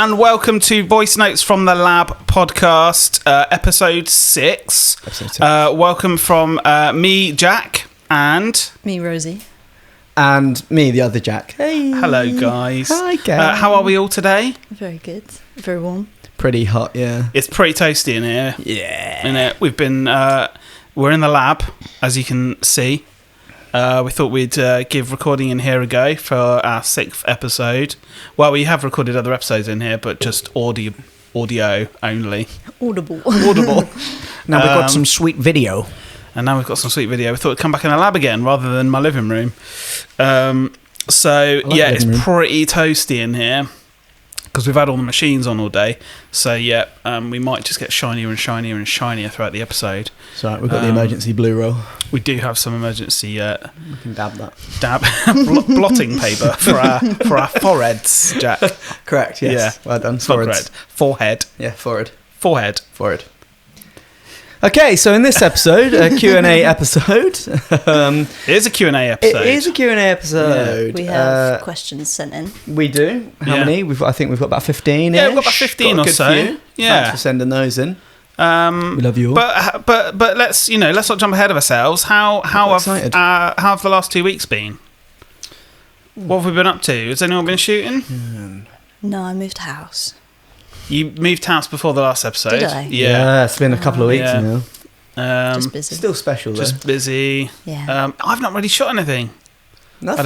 everyone. Welcome to Voice Notes from the Lab podcast, episode 6. Welcome from me, Jack, and... me, Rosie. And me, the other Jack. Hey. Hello, guys. Hi, guys. How are we all today? Very good. Very warm. Pretty hot, yeah. It's pretty toasty in here. Yeah. We've been... we're in the lab, as you can see. We thought we'd give recording in here a go for our 6th episode. Well, we have recorded other episodes in here, but just audio only. Audible. Now we've got some sweet video. And now we've got some sweet video. We thought we'd come back in the lab again rather than my living room. It's pretty toasty in here because we've had all the machines on all day. So, we might just get shinier and shinier and shinier throughout the episode. So we've got the emergency blue roll. We do have some emergency... we can dab that. Blotting paper for our foreheads, Jack. Correct, yes. Yeah. Well done. Forehead. Yeah, forehead. Forehead. Okay, so in this episode, a Q&A episode. It is a Q&A episode. It is a Q&A episode. Yeah. We have questions sent in. We do. How many? I think we've got about 15. Yeah, we've got about 15 or so. Few. Yeah. Thanks for sending those in. We love you all. But let's not jump ahead of ourselves. How have the last 2 weeks been? What have we been up to? Has anyone been shooting? No, I moved house. You moved house before the last episode. Did I? Yeah, it's been a couple of weeks now. Just busy. Still special though. Just busy. Yeah. I've not really shot anything. Nothing?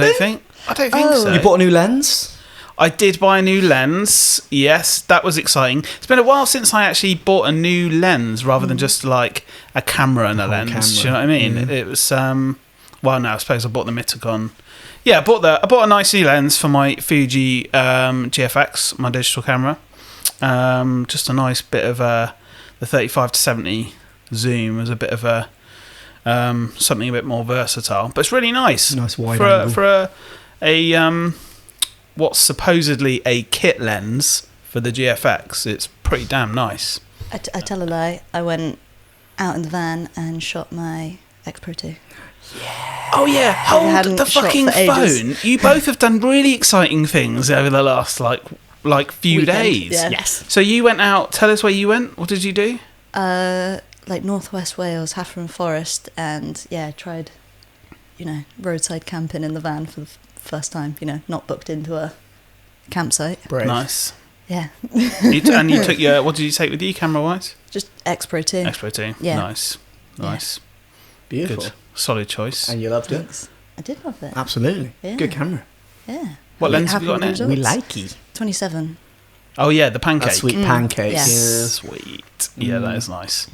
I don't think so. You bought a new lens? I did buy a new lens. Yes, that was exciting. It's been a while since I actually bought a new lens rather than just like a camera and a lens. Do you know what I mean? Yeah. It was well, no, I suppose I bought the Mitagon. Yeah, I bought a nice new lens for my Fuji GFX, my digital camera. Just a nice bit of the 35-70 zoom as a bit of a something a bit more versatile, but it's really nice. Nice wide angle. For a what's supposedly a kit lens for the GFX. It's pretty damn nice. I tell a lie. I went out in the van and shot my X Pro 2. Yeah. Oh yeah, hold the fucking phone. You both have done really exciting things over the last like few weekend, days. Yeah. Yes. So you went out. Tell us where you went. What did you do? Like Northwest Wales, Haffron Forest, and tried, roadside camping in the van for the first time. Not booked into a campsite. Brave. Nice. Yeah. You took your. What did you take with you, camera wise? Just X Pro 2. X Pro 2. Yeah. Nice. Beautiful. Good. Solid choice. And you loved it? Thanks. I did love it. Absolutely. Yeah. Good camera. Yeah. What lens have you got in it? We like it. 27. Oh yeah, the pancake. Sweet pancakes. Yeah. Sweet. Yeah, that is nice.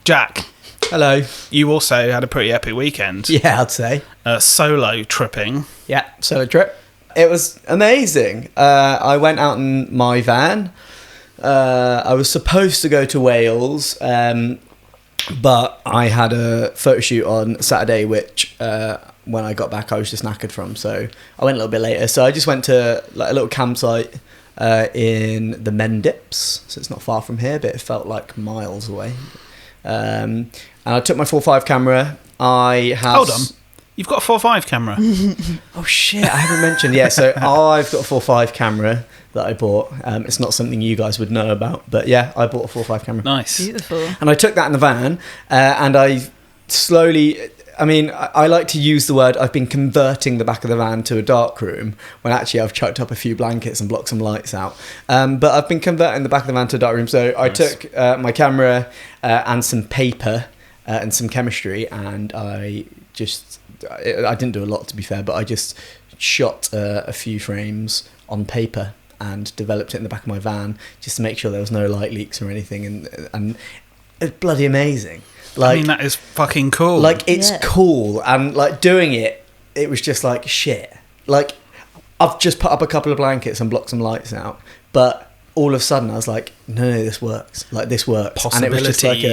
Jack, hello. you also had a pretty epic weekend. Yeah, I'd say. Solo tripping. Yeah, solo trip. It was amazing. I went out in my van. I was supposed to go to Wales, but I had a photo shoot on Saturday, which when I got back I was just knackered from, so I went a little bit later. So I just went to like a little campsite in the Mendips, so it's not far from here, but it felt like miles away. And I took my 4.5 camera. Hold on, you've got a 4.5 camera? Oh shit, I haven't mentioned. Yeah, so I've got a 4.5 camera that I bought. It's not something you guys would know about, but yeah, I bought a 4.5 camera. Nice. Beautiful. And I took that in the van, and I slowly... I like to use the word, I've been converting the back of the van to a dark room, when actually I've chucked up a few blankets and blocked some lights out. But I've been converting the back of the van to a dark room. So I took my camera and some paper and some chemistry, and I didn't do a lot, to be fair, but I just shot a few frames on paper and developed it in the back of my van just to make sure there was no light leaks or anything. And it's bloody amazing. I mean, that is fucking cool. Like, it's cool. And, like, doing it, it was just like, shit. Like, I've just put up a couple of blankets and blocked some lights out. But all of a sudden, I was like, no, this works. Like, this works. Possibilities. And it was just like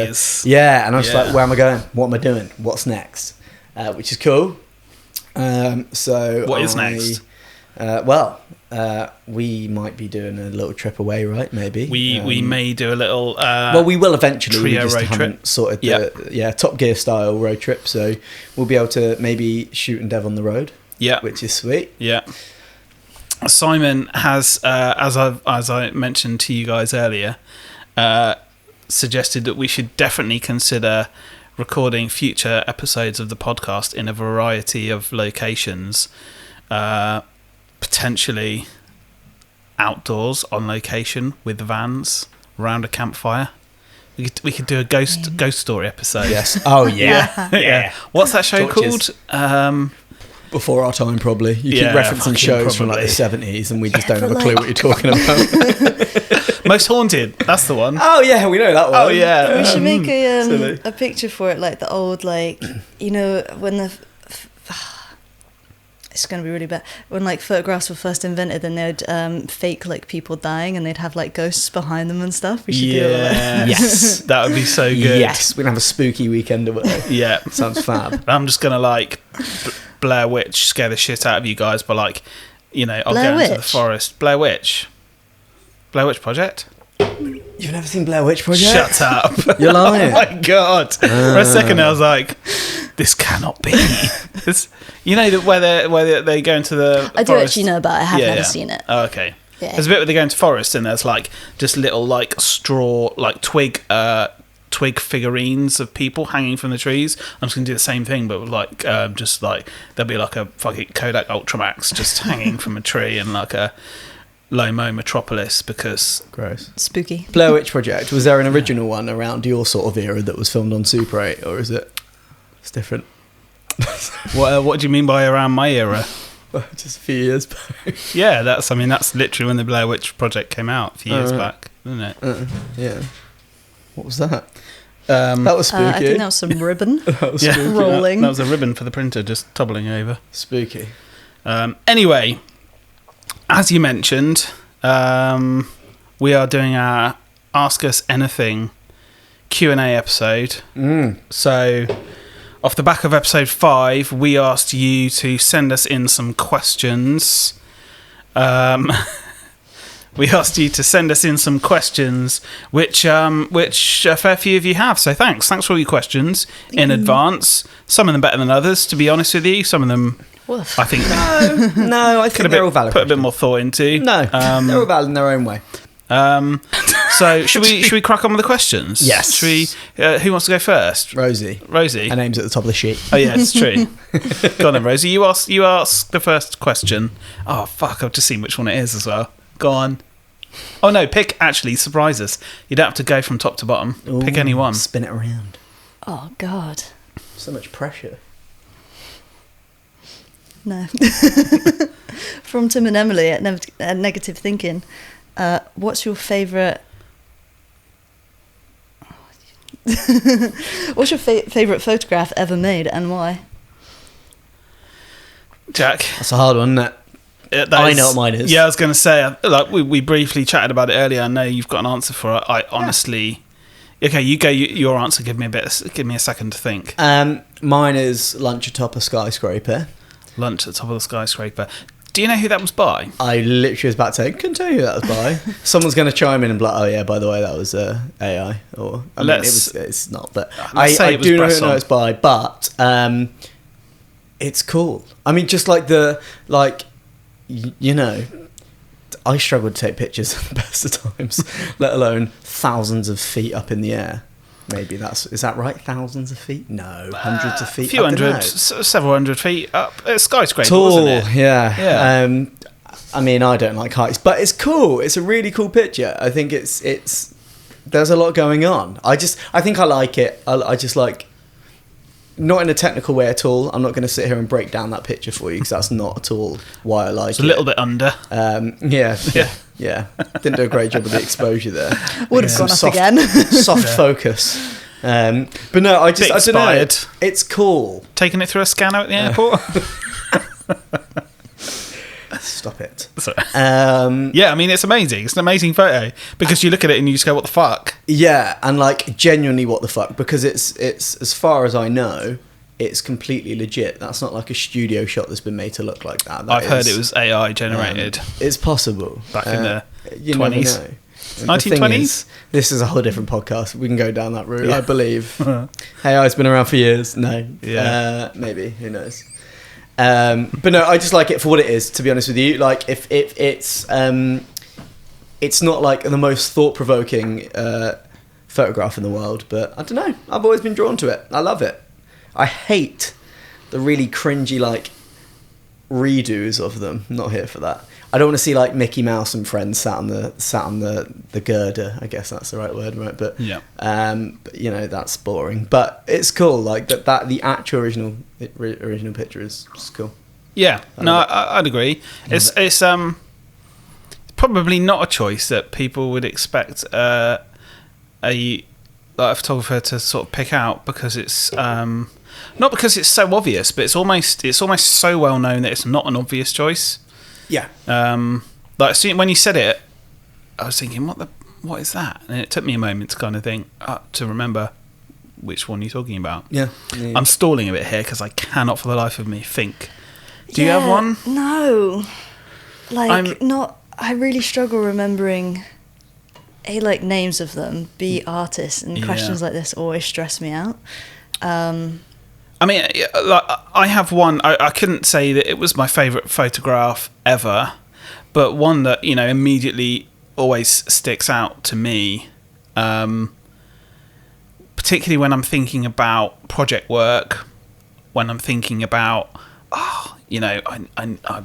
and I was like, where am I going? What am I doing? What's next? Which is cool. So what is next? We might be doing a little trip away, right? Maybe we may do a little. We will eventually. Trio we just road haven't trip. Sorted the Top Gear style road trip. So we'll be able to maybe shoot and dev on the road. Yeah, which is sweet. Yeah. Simon has, as I mentioned to you guys earlier, suggested that we should definitely consider recording future episodes of the podcast in a variety of locations, potentially outdoors on location with vans around a campfire. We could do a ghost story episode. Yes. Oh yeah. Yeah. What's that show Torches. called? Before our time, probably. You Yeah, keep referencing fucking shows from probably. like the 70s, and we just don't have a but clue like- what you're talking about. Most Haunted. That's the one. Oh yeah, we know that one. Oh yeah. We should make silly. a picture for it, like the old, like, you know, when it's going to be really bad. When like photographs were first invented, and they'd fake like people dying, and they'd have like ghosts behind them and stuff. We should do it. Like, Yes. That would be so good. Yes, we're gonna have a spooky weekend away. Yeah. Sounds fab. I'm just gonna like Blair Witch scare the shit out of you guys, but like, you know, I'll Blair go into the Witch? forest. Blair Witch Project. You've never seen Blair Witch Project? Shut up. You're lying. Oh my god. For a second I was like, this cannot be. This, you know, where they go into the I do forest? actually know about it. I have never seen it. Oh, okay. Yeah. There's a bit where they go into forest and there's like just little like straw, like twig figurines of people hanging from the trees. I'm just gonna do the same thing, but like just like there'll be like a fucking Kodak Ultramax just hanging from a tree in like a Lomo metropolis because Gross. Spooky. Blair Witch Project. Was there an original one around your sort of era that was filmed on Super 8, or is it's different? what do you mean by around my era? Just a few years back. Yeah, that's literally when the Blair Witch Project came out a few years back, isn't it? Yeah. What was that? That That was spooky. I think that was some ribbon. That was yeah, spooky. Rolling. That was a ribbon for the printer just toppling over. Spooky. Anyway, as you mentioned, we are doing our Ask Us Anything Q&A episode. So, off the back of episode 5, we asked you to send us in some questions. We asked you to send us in some questions, which a fair few of you have. So thanks for all your questions in advance. Some of them better than others, to be honest with you. Some of them, Woof. I think, No, I think they're all valid. put a bit more thought into. No, they're all valid in their own way. So should we crack on with the questions? Yes. Should we? Who wants to go first? Rosie. Rosie. Her name's at the top of the sheet. Oh yeah, it's true. Go on then, Rosie. You ask the first question. Oh fuck! I've just seen which one it is as well. Go on. Oh no, pick. Actually, surprise us. You don't have to go from top to bottom. Pick any one. Spin it around. Oh God. So much pressure. No. From Tim and Emily at Negative Thinking. What's your favourite? What's your favourite photograph ever made, and why? Jack. That's a hard one, isn't it? I know what mine is. Yeah, I was going to say, like we briefly chatted about it earlier. I know you've got an answer for it. I honestly, okay, you go your answer. Give me a second to think. Mine is lunch atop a skyscraper. Lunch at the top of the skyscraper. Do you know who that was by? I literally was about to say, couldn't tell you who that was by. Someone's going to chime in and be like, oh yeah, by the way, that was AI. Or I mean, it's not, but I do know who it's by. But it's cool. I mean, just like you know, I struggle to take pictures at the best of times, let alone thousands of feet up in the air. Maybe is that right? Thousands of feet? No, hundreds of feet. A few hundred, several hundred feet up. A skyscraper, tall, wasn't it? Yeah. I mean, I don't like heights, but it's cool. It's a really cool picture. I think it's there's a lot going on. I think I like it. I just like, not in a technical way at all. I'm not going to sit here and break down that picture for you because that's not at all why I like it. It's a little bit under. Yeah. Didn't do a great job of the exposure there. Would have gone up again. Soft focus. But no, I don't know. It's cool. Taking it through a scanner at the airport. Stop it. Sorry. Yeah, I mean, it's amazing. It's an amazing photo because you look at it and you just go, "What the fuck?" Yeah, and like genuinely, what the fuck? Because it's as far as I know, it's completely legit. That's not like a studio shot that's been made to look like that. I've heard it was AI generated. It's possible. Back in the 20s. 1920s? This is a whole different podcast. We can go down that route, I believe. AI's been around for years. No. Yeah. Maybe. Who knows? But no, I just like it for what it is, to be honest with you. Like, if it's not like the most thought-provoking photograph in the world, but I don't know, I've always been drawn to it. I love it. I hate the really cringy like redos of them. Not here for that. I don't want to see like Mickey Mouse and friends sat on the girder. I guess that's the right word, right? But yeah, but, you know, that's boring. But it's cool. Like that the actual original picture is cool. Yeah, I'd agree. It's probably not a choice that people would expect a photographer to sort of pick out, because it's not because it's so obvious, but it's almost so well known that it's not an obvious choice. Yeah. Like when you said it, I was thinking, what is that? And it took me a moment to kind of think, to remember which one you're talking about. Yeah. I'm stalling a bit here because I cannot for the life of me think. Do you have one? No. I really struggle remembering names of them, artists, and questions like this always stress me out. I mean, like, I have one. I couldn't say that it was my favourite photograph ever, but one that, you know, immediately always sticks out to me, particularly when I'm thinking about project work, when I'm thinking about, you know, I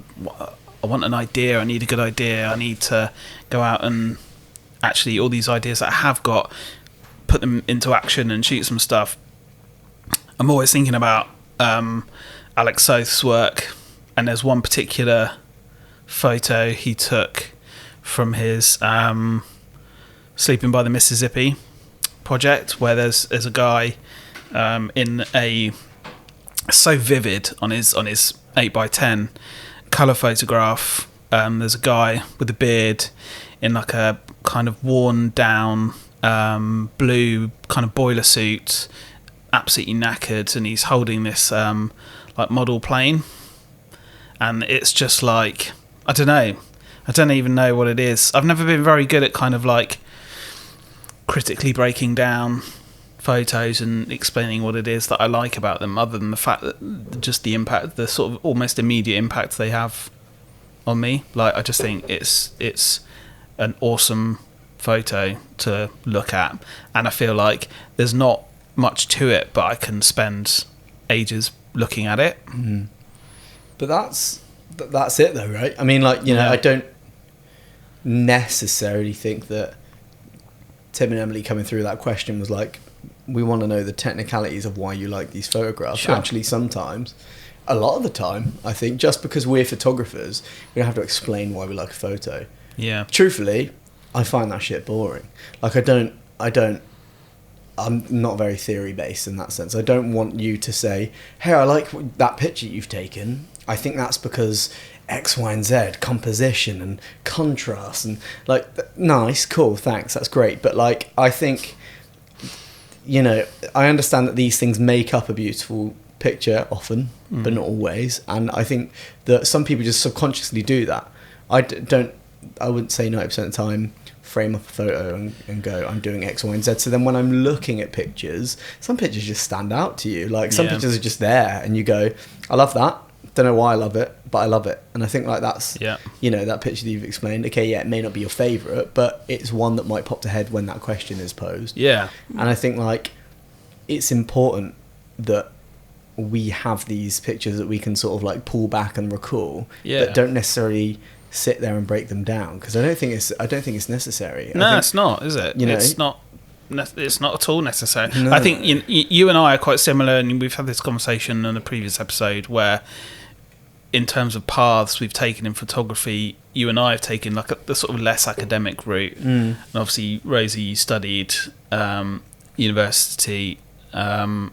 want an idea, I need a good idea, I need to go out and actually all these ideas that I have got, put them into action and shoot some stuff. I'm always thinking about Alec Soth's work, and there's one particular photo he took from his Sleeping by the Mississippi project, where there's a guy in a so vivid on his 8x10 colour photograph. There's a guy with a beard in like a kind of worn down blue kind of boiler suit, absolutely knackered, and he's holding this like model plane, and it's just like, I don't even know what it is. I've never been very good at kind of like critically breaking down photos and explaining what it is that I like about them, other than the fact that just the impact, the sort of almost immediate impact they have on me. Like, I just think it's an awesome photo to look at, and I feel like there's not much to it, but I can spend ages looking at it. But that's it though, right? I mean, like, you know, I don't necessarily think that Tim and Emily coming through that question was like, we want to know the technicalities of why you like these photographs. Sure. Actually, sometimes, a lot of the time, I think just because we're photographers, we don't have to explain why we like a photo. Yeah. Truthfully, I find that shit boring. Like, I'm not very theory based in that sense. I don't want you to say, hey, I like that picture you've taken. I think that's because X, Y, and Z, composition and contrast, and like, nice, cool, thanks, that's great. But like, I think, you know, I understand that these things make up a beautiful picture often, but not always. And I think that some people just subconsciously do that. I wouldn't say 90% of the time frame up a photo and go, I'm doing X, Y, and Z. So then when I'm looking at pictures, some pictures just stand out to you. Like, some pictures are just there and you go, I love that. Don't know why I love it, but I love it. And I think like that's, you know, that picture that you've explained, okay, yeah, it may not be your favourite, but it's one that might pop to head when that question is posed. Yeah. And I think like it's important that we have these pictures that we can sort of like pull back and recall, but don't necessarily sit there and break them down, because I don't think it's necessary. No, it's not, is it? You know, it's not at all necessary. No. I think you and I are quite similar, and we've had this conversation in a previous episode where, in terms of paths we've taken in photography, you and I have taken like the sort of less academic route. And obviously, Rosie, you studied university and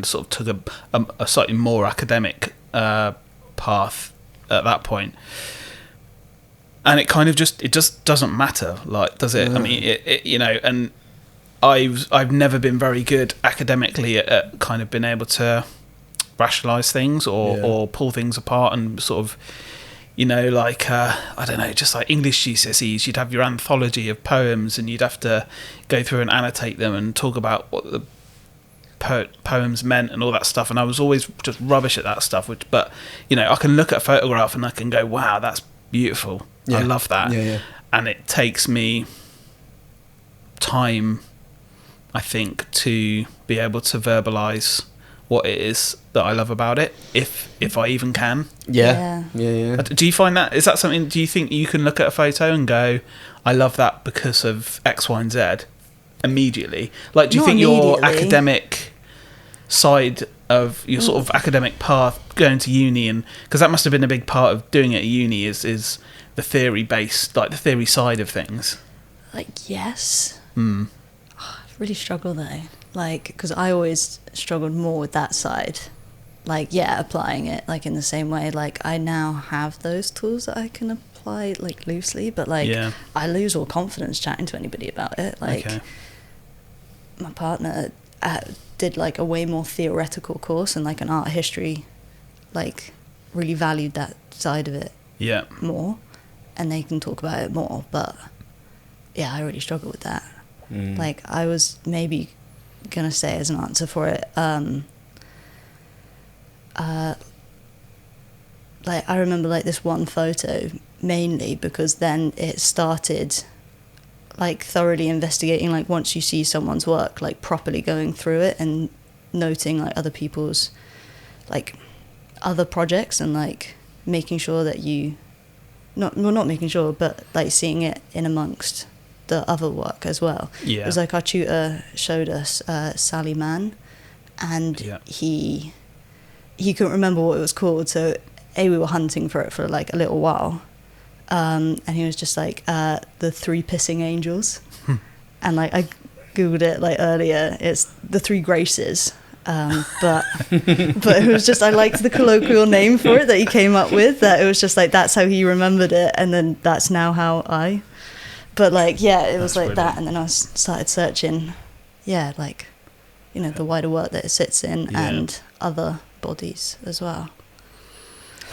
sort of took a slightly more academic path at that point. And it kind of just doesn't matter, like, does it? I mean, it you know, and I've never been very good academically at kind of being able to rationalise things or pull things apart and sort of, you know, like, I don't know, just like English GCSEs, you'd have your anthology of poems and you'd have to go through and annotate them and talk about what the poems meant and all that stuff, and I was always just rubbish at that stuff. But I can look at a photograph and I can go, wow, that's beautiful. I love that. And it takes me time, I think, to be able to verbalise what it is that I love about it, if I even can. Yeah. Do you find that, is that something, do you think you can look at a photo and go, I love that because of X, Y and Z immediately? Like, do you think your academic side of your sort of academic path, going to uni, and because that must have been a big part of doing it at uni, is the theory based, like the theory side of things? Like, yes. I really struggle though, like, because I always struggled more with that side, like, applying it, like, in the same way, like, I now have those tools that I can apply, like, loosely, but, like, I lose all confidence chatting to anybody about it, like, my partner did, like, a way more theoretical course and, like, an art history, like, really valued that side of it more, and they can talk about it more, but, I really struggle with that. Like, I was maybe gonna say as an answer for it, like, I remember, like, this one photo mainly because then it started, like, thoroughly investigating, like, once you see someone's work, like, properly going through it and noting, like, other people's, like, other projects and, like, making sure that you not making sure, but, like, seeing it in amongst the other work as well. It was like our tutor showed us Sally Mann, and he couldn't remember what it was called, so we were hunting for it for like a little while, and he was just like the three pissing angels, and like I googled it like earlier, it's the three graces, but it was just, I liked the colloquial name for it that he came up with, that it was just like that's how he remembered it, and then that's now how I. But, like, it was like that, and then I started searching, like, the wider work that it sits in and other bodies as well.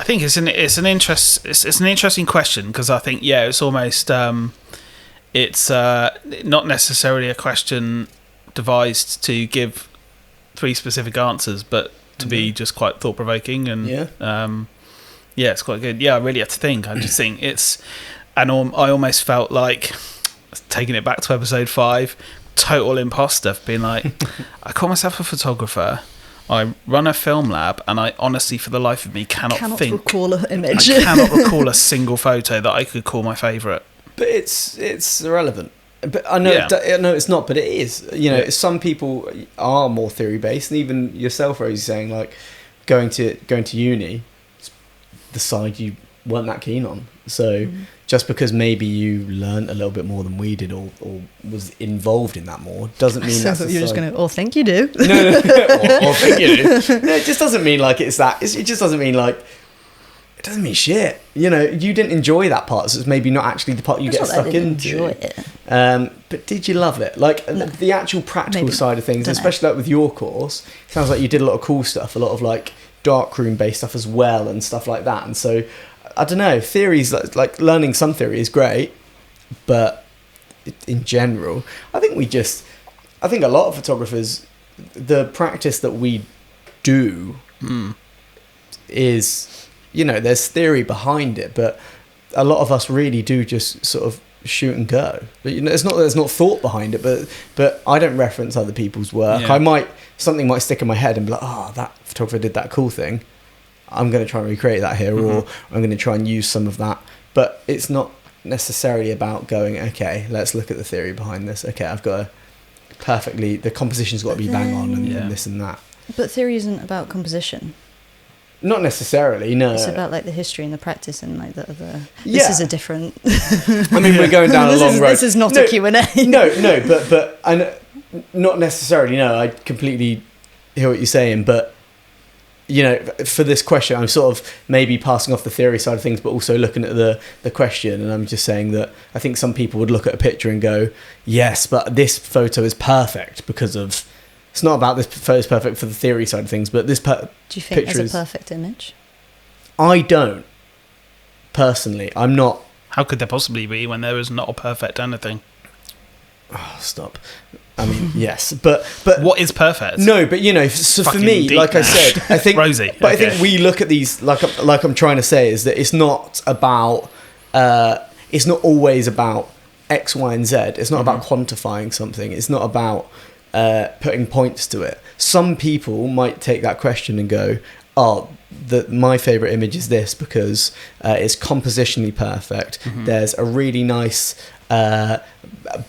I think it's an interesting question, because I think, it's almost, it's not necessarily a question devised to give three specific answers, but to be just quite thought-provoking, and, it's quite good. I really have to think. I just think it's... And I almost felt like, taking it back to episode 5, total imposter, being like, I call myself a photographer, I run a film lab, and I honestly, for the life of me, cannot recall an image. I cannot recall a single photo that I could call my favourite. But it's irrelevant. But I know, no, it's not. But it is. Some people are more theory based, and even yourself, Rosie, saying like going to uni, the side you weren't that keen on. So just because maybe you learned a little bit more than we did, or was involved in that more, doesn't mean that's you're just going to, think you do. No. or think you do. No, it just doesn't mean like it's that. It just doesn't mean like, it doesn't mean shit. You didn't enjoy that part, so it's maybe not actually the part you get stuck into. Enjoy it. But did you love it? Like, no, the actual practical side of things, especially like with your course, it sounds like you did a lot of cool stuff, a lot of like darkroom based stuff as well, and stuff like that. And so, I don't know, theories, like learning some theory is great, but in general, I think a lot of photographers, the practice that we do is, there's theory behind it, but a lot of us really do just sort of shoot and go. But, it's not that there's not thought behind it, but I don't reference other people's work. Something might stick in my head and be like, that photographer did that cool thing, I'm going to try and recreate that here, or I'm going to try and use some of that. But it's not necessarily about going, okay, let's look at the theory behind this. Okay, I've got the composition's got to be bang on, and this and that. But theory isn't about composition. Not necessarily, no. It's about like the history and the practice and like the other. This is a different. I mean, we're going down a long road. This is not a Q&A. No, but I know, not necessarily. No, I completely hear what you're saying, but. For this question, I'm sort of maybe passing off the theory side of things, but also looking at the question, and I'm just saying that I think some people would look at a picture and go, yes, but this photo is perfect because of... It's not about this photo is perfect for the theory side of things, but this picture is... Do you think there's a perfect image? I don't. Personally, I'm not... How could there possibly be when there is not a perfect anything? Oh, stop. I mean, yes, but what is perfect? No, but so for me, like I said, I think Rosie. But okay. I think we look at these like I'm trying to say is that it's not about. It's not always about X, Y, and Z. It's not about quantifying something. It's not about putting points to it. Some people might take that question and go, "Oh, my favourite image is this because it's compositionally perfect. There's a really nice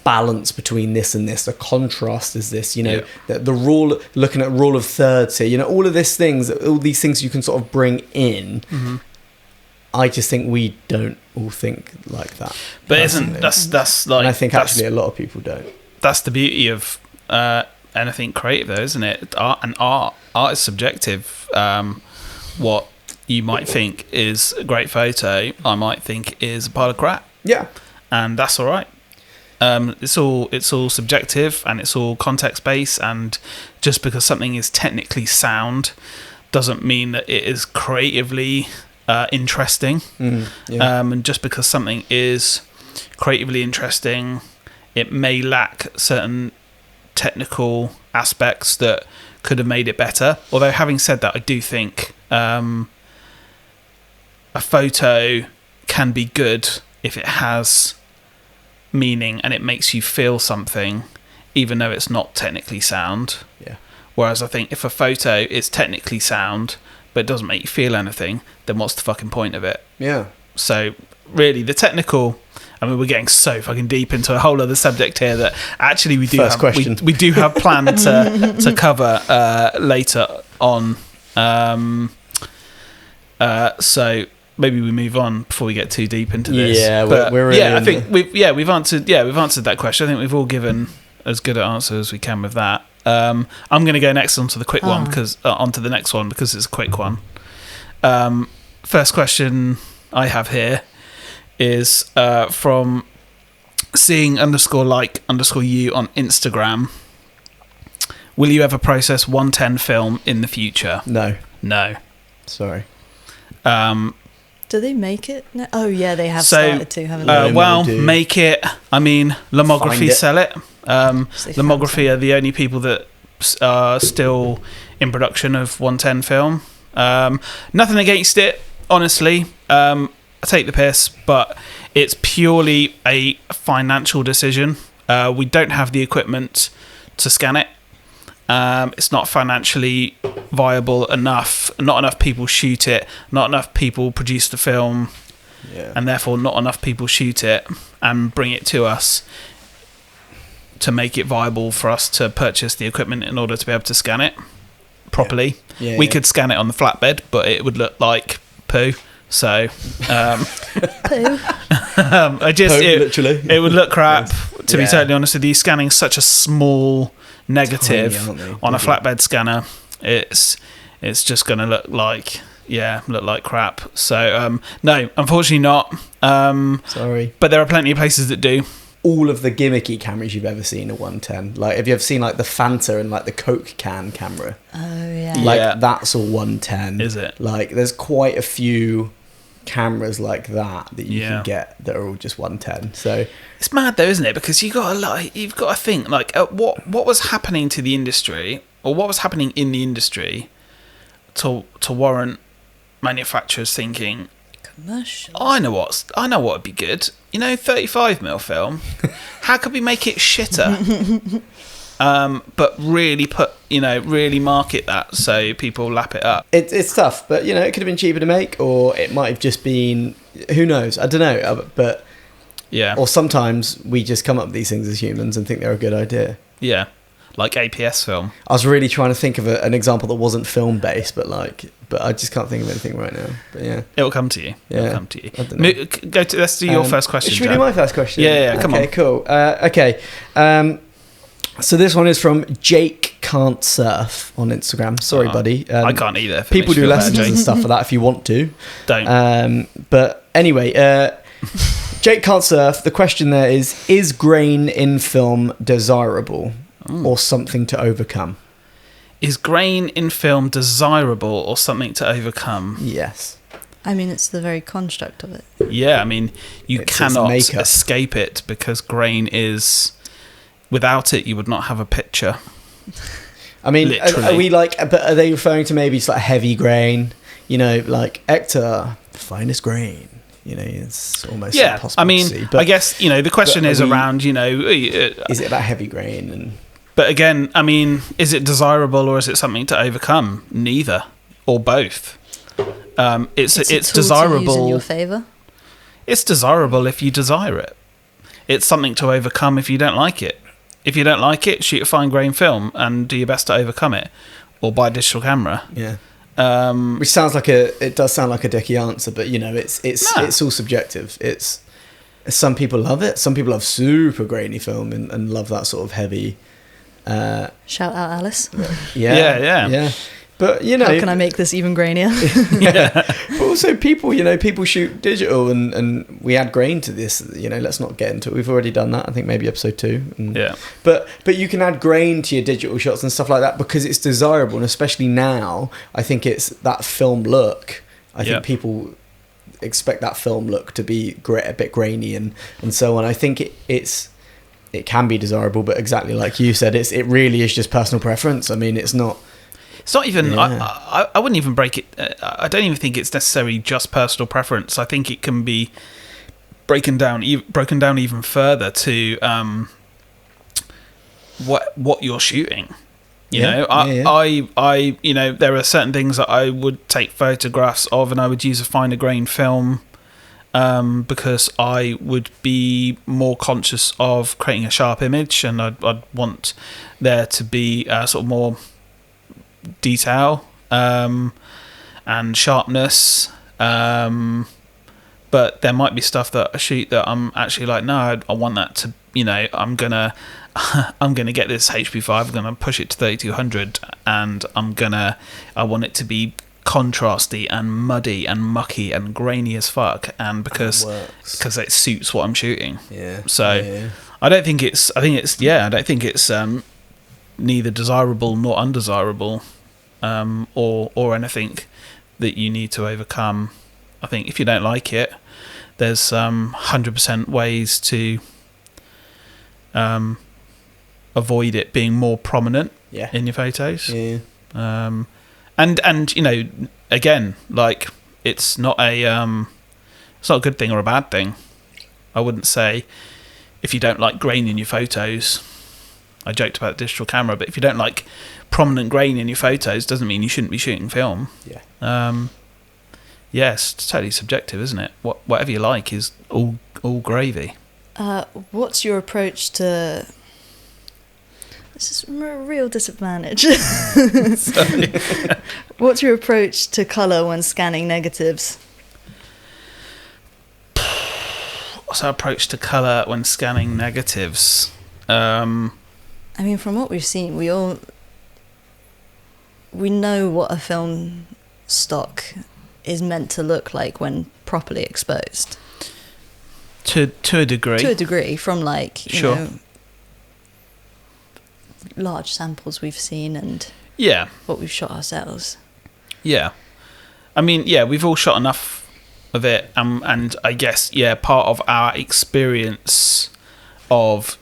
balance between this and this. The contrast is this. The rule. Looking at rule of thirds here. All of these things you can sort of bring in." I just think we don't all think like that. But personally. That's like... And I think actually a lot of people don't. That's the beauty of anything creative, though, isn't it? Art is subjective. What you might think is a great photo, I might think is a pile of crap. Yeah. And that's all right. It's all subjective and it's all context-based, and just because something is technically sound doesn't mean that it is creatively... interesting. And just because something is creatively interesting, it may lack certain technical aspects that could have made it better. Although having said that, I do think a photo can be good if it has meaning and it makes you feel something, even though it's not technically sound. Whereas I think if a photo is technically sound but it doesn't make you feel anything, then what's the fucking point of it? Yeah. So really, the technical... I mean, we're getting so fucking deep into a whole other subject here that actually we do we do have planned to cover later on. So maybe we move on before we get too deep into this. Yeah, we're really I think we've answered that question. I think we've all given as good an answer as we can with that. I'm going to go next onto the quick one because onto the next one because it's a quick one. First question I have here is from seeing_like_you on Instagram. Will you ever process 110 film in the future? No. Sorry. Do they make it? No? Oh yeah, they have started to, haven't they? Make it. I mean, Lomography sell it. Lomography are the only people that are still in production of 110 film. Nothing against it, honestly. I take the piss, but it's purely a financial decision. We don't have the equipment to scan it. It's not financially viable enough. Not enough people shoot it. Not enough people produce the film, and therefore not enough people shoot it and bring it to us to make it viable for us to purchase the equipment in order to be able to scan it properly. We could scan it on the flatbed, but it would look like poo. So, poo. Literally, it would look crap. To be totally honest with you, scanning such a small negative on a flatbed scanner, it's just going to look like crap. So, no, unfortunately not. Sorry, but there are plenty of places that do. All of the gimmicky cameras you've ever seen are 110. Like, have you ever seen like the Fanta and like the Coke can camera? Oh yeah. Like that's all 110. Is it? Like, there's quite a few cameras like that you can get that are all just 110. So it's mad though, isn't it? Because you've got to think like what was happening to the industry, or what was happening in the industry to warrant manufacturers thinking, commercial. I know what would be good. 35mm film. How could we make it shitter? But really really market that so people lap it up. It's tough, but it could have been cheaper to make, or it might have just been, who knows? I don't know, but yeah. Or sometimes we just come up with these things as humans and think they're a good idea. Yeah. Like APS film. I was really trying to think of an example that wasn't film based, but I just can't think of anything right now. But yeah, it'll come to you. Yeah. It'll come to you. I don't know. Let's do your first question. Should we do my first question? Yeah. Come on. Okay, cool. Okay. So this one is from Jake Can't Surf on Instagram. Sorry, buddy. I can't either. People do lessons and stuff for that if you want to. Don't. But anyway, Jake Can't Surf. The question there is grain in film desirable or something to overcome? Is grain in film desirable or something to overcome? Yes. I mean, it's the very construct of it. Yeah, I mean, you cannot escape it because grain is without it, you would not have a picture. I mean, Literally. are we like? But are they referring to maybe sort of heavy grain? You know, like Hector, finest grain. You know, it's almost impossible I mean, to see, but, I guess, you know, the question is around, you know... is it about heavy grain? And But again, I mean, is it desirable or is it something to overcome? Neither. Or both. It's a tool desirable... to use in your favour. It's desirable if you desire it. It's something to overcome if you don't like it. If you don't like it, shoot a fine grain film and do your best to overcome it. Or buy a digital camera. Yeah. Which sounds like it does sound like a dicky answer, but you know, it's all subjective. It's some people love it. Some people love super grainy film and love that sort of heavy. Shout out Alice. Yeah. But you know, how can I make this even grainier? Yeah. But also people shoot digital and we add grain to this. You know, let's not get into it. We've already done that. I think maybe episode 2. Yeah. But you can add grain to your digital shots and stuff like that because it's desirable, and especially now, I think it's that film look. I think people expect that film look to be a bit grainy and so on. I think it can be desirable, but exactly like you said, it really is just personal preference. I mean, it's not even. Yeah. I wouldn't even break it. I don't even think it's necessarily just personal preference. I think it can be broken down even further to what you're shooting. You know, I you know, there are certain things that I would take photographs of, and I would use a finer grain film because I would be more conscious of creating a sharp image, and I'd want there to be sort of more detail and sharpness, but there might be stuff that I shoot that I'm actually like, no, I want that to, you know, I'm gonna get this HP5, I'm gonna push it to 3200, and I want it to be contrasty and muddy and mucky and grainy as fuck, and because it suits what I'm shooting. I don't think it's neither desirable nor undesirable, or anything that you need to overcome. I think if you don't like it, there's 100% ways to avoid it being more prominent in your photos. And you know, again, like, it's not a good thing or a bad thing. I wouldn't say if you don't like grain in your photos. I joked about digital camera, but if you don't like prominent grain in your photos, doesn't mean you shouldn't be shooting film. It's totally subjective, isn't it? Whatever you like is all gravy. What's your approach to... This is a real disadvantage. What's your approach to colour when scanning negatives? What's our approach to colour when scanning negatives? I mean, from what we've seen, we know what a film stock is meant to look like when properly exposed. To a degree. To a degree, from like, you know, large samples we've seen and what we've shot ourselves. Yeah. I mean, we've all shot enough of it, and I guess, part of our experience of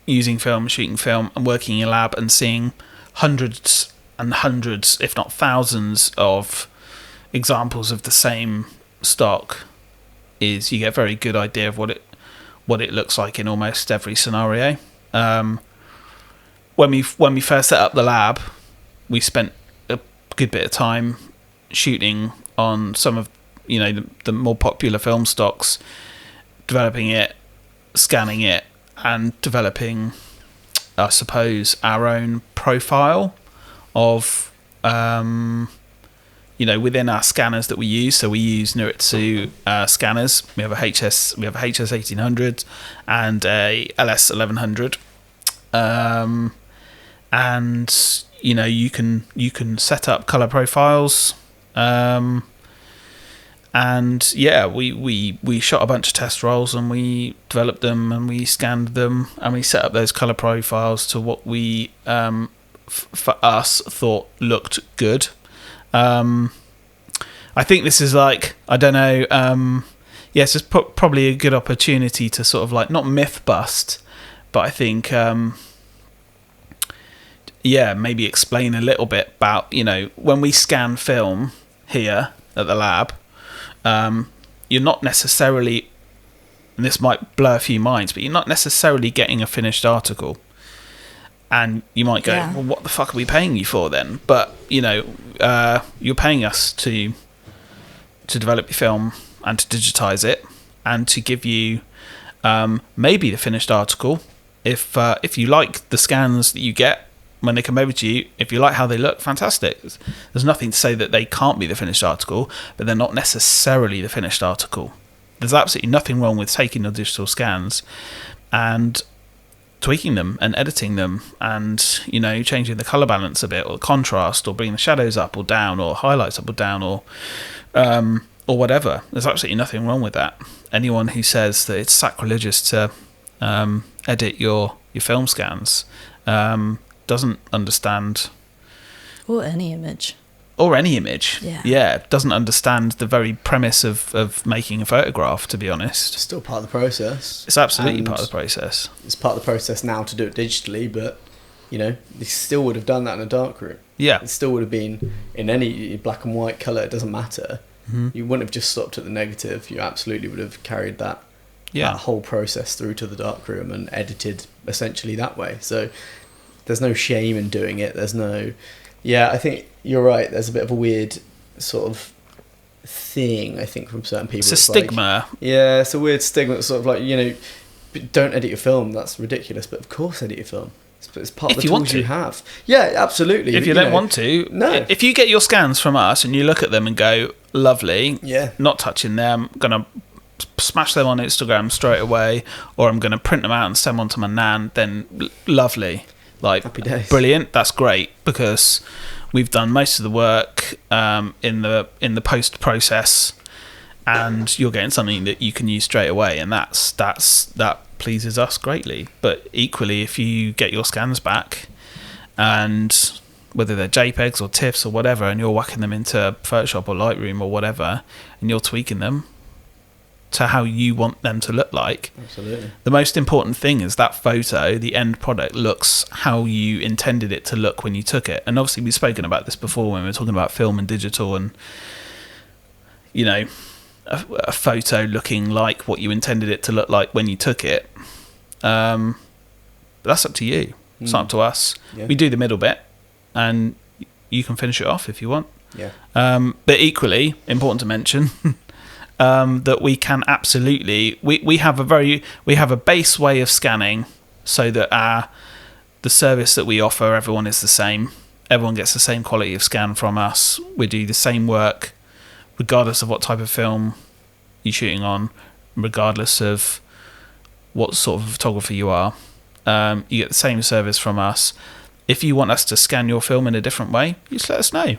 using film, shooting film, and working in a lab and seeing hundreds and hundreds, if not thousands, of examples of the same stock is you get a very good idea of what it looks like in almost every scenario. When we first set up the lab, we spent a good bit of time shooting on some of, you know, the more popular film stocks, developing it, scanning it, and developing, I suppose, our own profile of, you know, within our scanners that we use. So we use Nuritsu scanners. We have a HS 1800 and a LS 1100, and you know, you can set up color profiles. And we shot a bunch of test rolls and we developed them and we scanned them and we set up those color profiles to what we for us thought looked good. I think this is like, I don't know, it's just probably a good opportunity to sort of like, not myth bust, but I think maybe explain a little bit about, when we scan film here at the lab, you're not necessarily, and this might blur a few minds, but you're not necessarily getting a finished article. And you might go, well, what the fuck are we paying you for then? But, you're paying us to develop your film and to digitize it and to give you maybe the finished article. If you like the scans that you get when they come over to you, if you like how they look, fantastic. There's nothing to say that they can't be the finished article, but they're not necessarily the finished article. There's absolutely nothing wrong with taking your digital scans and tweaking them and editing them and changing the color balance a bit, or the contrast, or bringing the shadows up or down, or highlights up or down, or whatever. There's absolutely nothing wrong with that. Anyone who says that it's sacrilegious to edit your film scans doesn't understand, or any image, doesn't understand the very premise of making a photograph, to be honest. It's still part of the process. It's absolutely part of the process. It's part of the process now to do it digitally, but they still would have done that in a darkroom. Yeah, it still would have been in any black and white color. It doesn't matter. Mm-hmm. You wouldn't have just stopped at the negative. You absolutely would have carried that whole process through to the darkroom and edited essentially that way. So there's no shame in doing it. There's no... Yeah, I think you're right. There's a bit of a weird sort of thing, I think, from certain people. It's a stigma. It's a weird stigma. It's sort of like, don't edit your film. That's ridiculous. But of course, edit your film. It's part of the tools you have. Yeah, absolutely. If you don't want to. No. If you get your scans from us and you look at them and go, lovely, not touching them, going to smash them on Instagram straight away, or I'm going to print them out and send them to my nan, then lovely. Like, happy days. Brilliant, that's great, because we've done most of the work in the post process, and you're getting something that you can use straight away, and that pleases us greatly. But equally, if you get your scans back, and whether they're JPEGs or TIFFs or whatever, and you're whacking them into Photoshop or Lightroom or whatever, and you're tweaking them to how you want them to look like. Absolutely. The most important thing is that photo, the end product, looks how you intended it to look when you took it. And obviously we've spoken about this before when we were talking about film and digital, and a photo looking like what you intended it to look like when you took it. But that's up to you. It's not up to us. Yeah. We do the middle bit, and you can finish it off if you want. Yeah. But equally important to mention that we can absolutely we have a base way of scanning, so that the service that we offer, everyone is the same. Everyone gets the same quality of scan from us. We do the same work regardless of what type of film you're shooting on, regardless of what sort of photographer you are. You get the same service from us. If you want us to scan your film in a different way, you just let us know.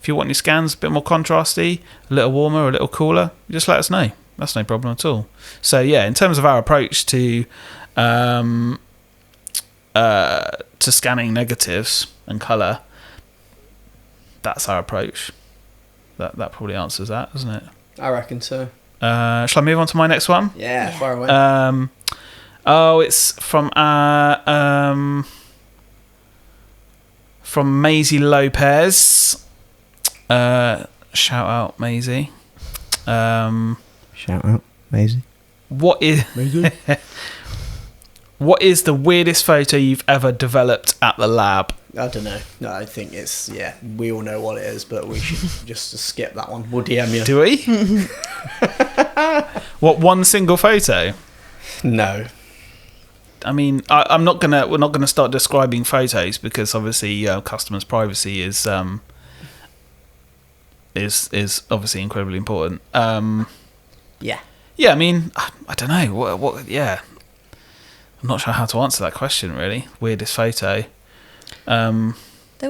If you want your scans a bit more contrasty, a little warmer, a little cooler, just let us know. That's no problem at all. So yeah, in terms of our approach to scanning negatives and colour, that's our approach. That probably answers that, doesn't it? I reckon so. Shall I move on to my next one? Yeah. Far away. It's from Maisie Lopez. Shout out Maisie. Shout out Maisie. What is the weirdest photo you've ever developed at the lab? I don't know. No, I think it's, we all know what it is, but we should just skip that one. We'll DM you. Do we? What, one single photo? No. I mean, we're not gonna start describing photos, because obviously customers' privacy is obviously incredibly important. Yeah. I mean, I don't know what. Yeah, I'm not sure how to answer that question. Really, weirdest photo. There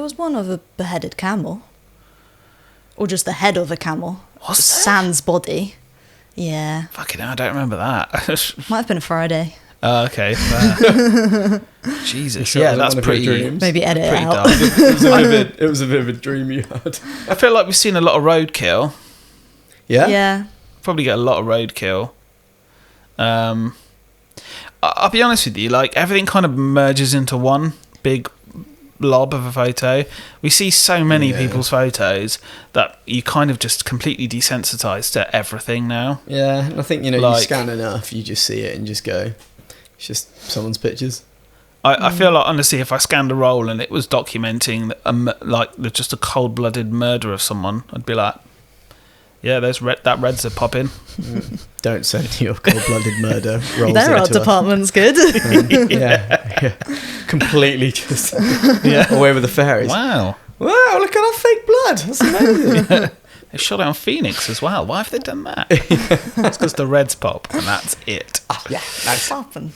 was one of a beheaded camel, or just the head of a camel. Sans body. Yeah. Fucking hell, I don't remember that. Might have been a Friday. Okay. Jesus. Sure, yeah, that's pretty. Maybe edit it out. It was a bit of a dream you had. I feel like we've seen a lot of roadkill. Yeah. Yeah. Probably get a lot of roadkill. I'll be honest with you. Like, everything kind of merges into one big blob of a photo. We see so many people's photos that you kind of just completely desensitized to everything now. Yeah, I think, you scan enough, you just see it and just go, it's just someone's pictures. I feel like, honestly, if I scanned a roll and it was documenting just a cold-blooded murder of someone, I'd be like, yeah, that red's a pop in. Don't send your cold-blooded murder rolls. Their art department's good. Yeah. Completely just away with the fairies. Wow, look at our fake blood. That's amazing. Yeah. They shot it on Phoenix as well. Why have they done that? It's because the reds pop, and that's it. That's happen.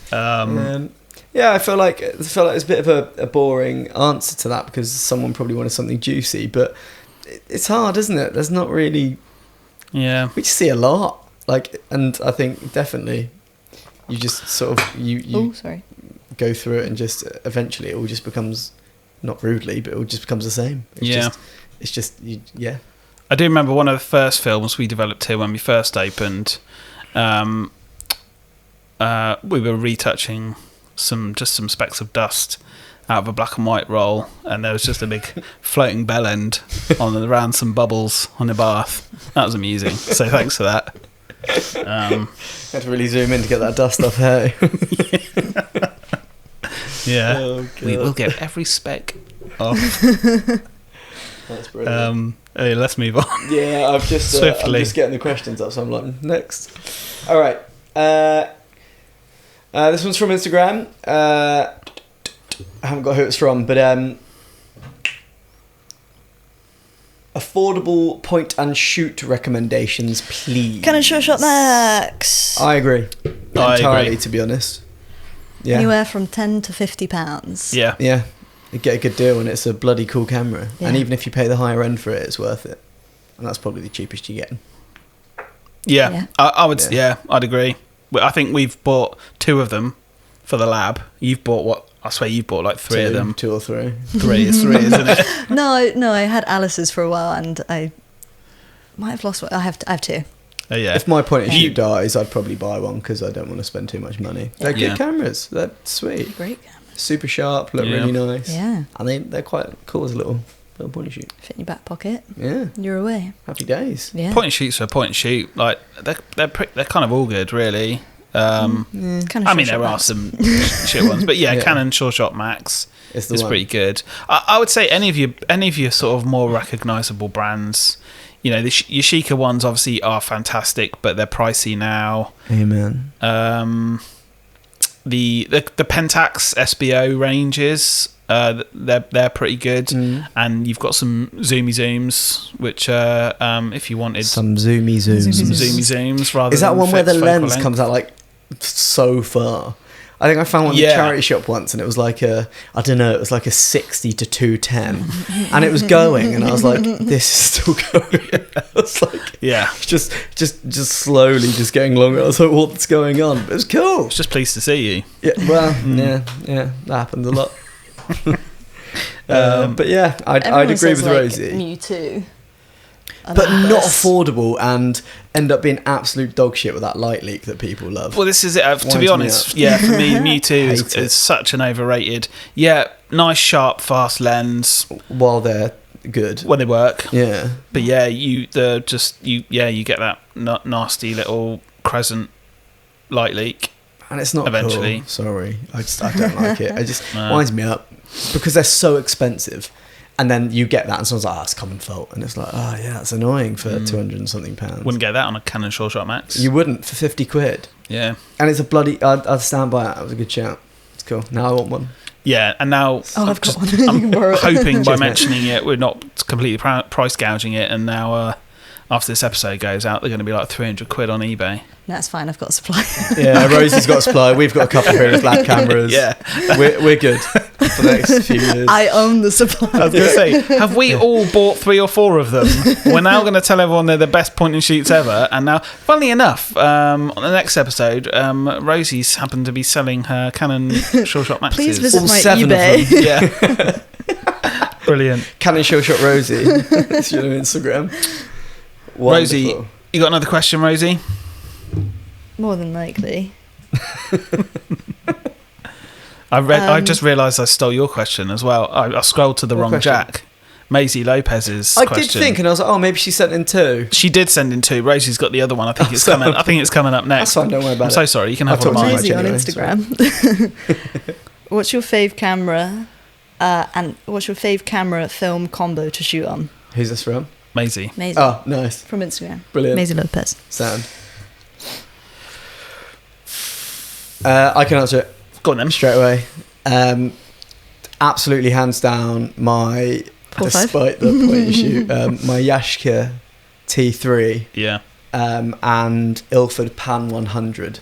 Yeah, I feel like it's a bit of a boring answer to that because someone probably wanted something juicy, but it's hard, isn't it? There's not really. Yeah, we just see a lot, and I think definitely you just sort of you go through it and just eventually it all just becomes, not rudely, but it all just becomes the same. It's just I do remember one of the first films we developed here when we first opened. We were retouching some specks of dust out of a black and white roll, and there was just a big floating bell end around some bubbles on the bath. That was amusing, so thanks for that. Had to really zoom in to get that dust off, hey? Yeah. Oh, we will get every speck off. That's brilliant. Let's move on. Yeah, I'm just getting the questions up, so I'm like, next. All right. This one's from Instagram. I haven't got who it's from, but affordable point and shoot recommendations, please. Canon Short Shot Max. I agree. Entirely, to be honest. Yeah. Anywhere from £10 to £50. Yeah. Yeah. You get a good deal and it's a bloody cool camera. Yeah. And even if you pay the higher end for it, it's worth it. And that's probably the cheapest you get. Yeah. I would. Yeah, I'd agree. I think we've bought 2 of them for the lab. You've bought what? I swear you've bought like 3 of them. 2 or 3. 3 is 3, isn't it? No, I had Alice's for a while and I might have lost one. I have 2. Oh, yeah. If my point and shoot dies, I'd probably buy one because I don't want to spend too much money. They're good cameras. They're sweet. Great cameras. Super sharp, look really nice. Yeah. And they're quite cool as a little point and shoot. Fit in your back pocket. Yeah. You're away. Happy days. Yeah. Point and shoots are point and shoot. Like they're kind of all good, really. Kind of there are some shit ones, but Canon Short Shot Max is pretty good. I would say any of your sort of more recognisable brands. The Yashica ones obviously are fantastic, but they're pricey now. Amen. The Pentax SBO ranges, they're pretty good, and you've got some zooms, which if you wanted some zoomy zooms, rather. Is that than one where the lens length. comes out like so far? I think I found one in the charity shop once, and it was like it was like a 60 to 210, and it was going, and I was like, this is still going. I was like, just slowly, just getting longer. I was like, what's going on? But it was cool. I was just pleased to see you. Yeah, well, yeah, that happened a lot. But yeah, I'd agree with Rosie. Me too. But not affordable and end up being absolute dog shit with that light leak that people love. Well, this is it. To be honest, for me, Mewtwo is such an overrated. Yeah, nice, sharp, fast lens. While they're good. When they work. Yeah. But you get that nasty little crescent light leak. And it's not eventually. Cool. Sorry. I don't like it. It just winds me up. Because they're so expensive. And then you get that, and someone's like, it's common fault. And it's like, oh, yeah, that's annoying for 200 and something pounds. Wouldn't get that on a Canon Short Shot Max. You wouldn't for 50 quid. Yeah. And it's a bloody... I'd stand by it. That was a good shout. It's cool. Now I want one. Yeah, and now... I've got one. I'm hoping by mentioning it, we're not completely price gouging it, and now... after this episode goes out, they're going to be like 300 quid on eBay. That's fine, I've got a supply. Yeah, Rosie's got a supply. We've got a couple of pairs of lab cameras. Yeah. We're good for the next few years. I own the supply. I was going to say, have we all bought 3 or 4 of them? We're now going to tell everyone they're the best point and shoots ever. And now, funnily enough, on the next episode, Rosie's happened to be selling her Canon Short Shot Maxes. Please visit all my 7 eBay. of them. Yeah. Brilliant. Canon Short Shot Rosie. It's your Instagram. Wonderful. Rosie, you got another question, Rosie? More than likely. I just realised I stole your question as well. I scrolled to the wrong question? Jack. Maisie Lopez's I question. did think, and I was like, oh, maybe she sent in 2. She did send in 2. Rosie's got the other one. I think it's coming. I think it's coming up next. That's fine. Don't worry about I'm it. so sorry. You can have I'll one of talk to mine. you Rosie on anyway, Instagram. What's your fave camera? And what's your fave camera film combo to shoot on? Who's this from? Maisie. Maisie. Oh, nice. From Instagram. Brilliant. Maisie Lopez. Sound. I can answer it. Go on then. Straight away. Absolutely hands down my, 4-5. despite the point you shoot, my Yashica T3 Yeah. and Ilford Pan 100.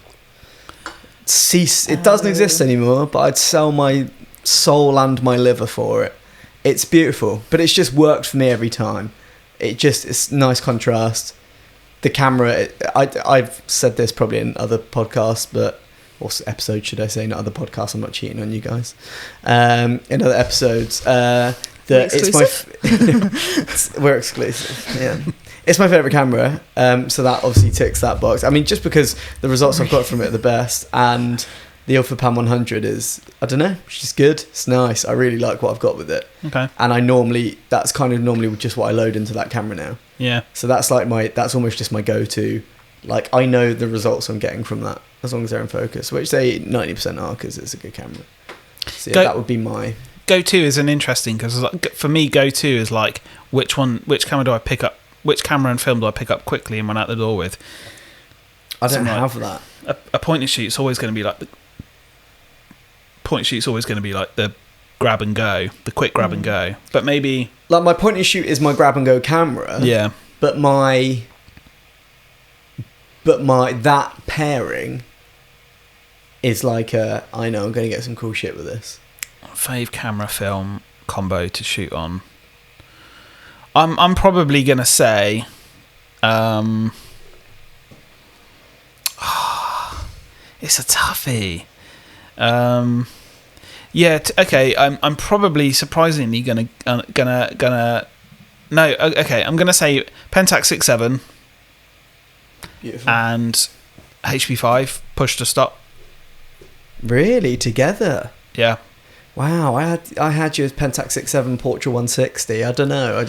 It doesn't exist anymore, but I'd sell my soul and my liver for it. It's beautiful, but it's just worked for me every time. It's nice contrast. The camera, I've said this probably in other podcasts, but or episodes, should I say? Not other podcasts. I'm not cheating on you guys. In other episodes, we're exclusive. Yeah, it's my favorite camera. So that obviously ticks that box. I mean, just because the results I've got from it are the best, and the Ilford Pan 100 is, I don't know, it's just good. It's nice. I really like what I've got with it. Okay. And that's kind of normally just what I load into that camera now. Yeah. So that's that's almost just my go-to. Like, I know the results I'm getting from that, as long as they're in focus, which they 90% are, because it's a good camera. So yeah, that would be my... Go-to is an interesting, because for me, go-to is like, which camera do I pick up, which camera and film do I pick up quickly and run out the door with? I don't have that. A point and shoot's always going to be like the grab and go, the quick grab and go. But maybe... Like, my point and shoot is my grab and go camera. Yeah. But that pairing is like I know I'm going to get some cool shit with this. Fave camera film combo to shoot on. I'm probably going to say... it's a toughie. Yeah. Okay. I'm probably surprisingly gonna. No. Okay. I'm gonna say Pentax 6.7. Beautiful. And HP5 push to stop. Really? Together? Yeah. Wow. I had you as Pentax 6.7 Portra 160. I don't know.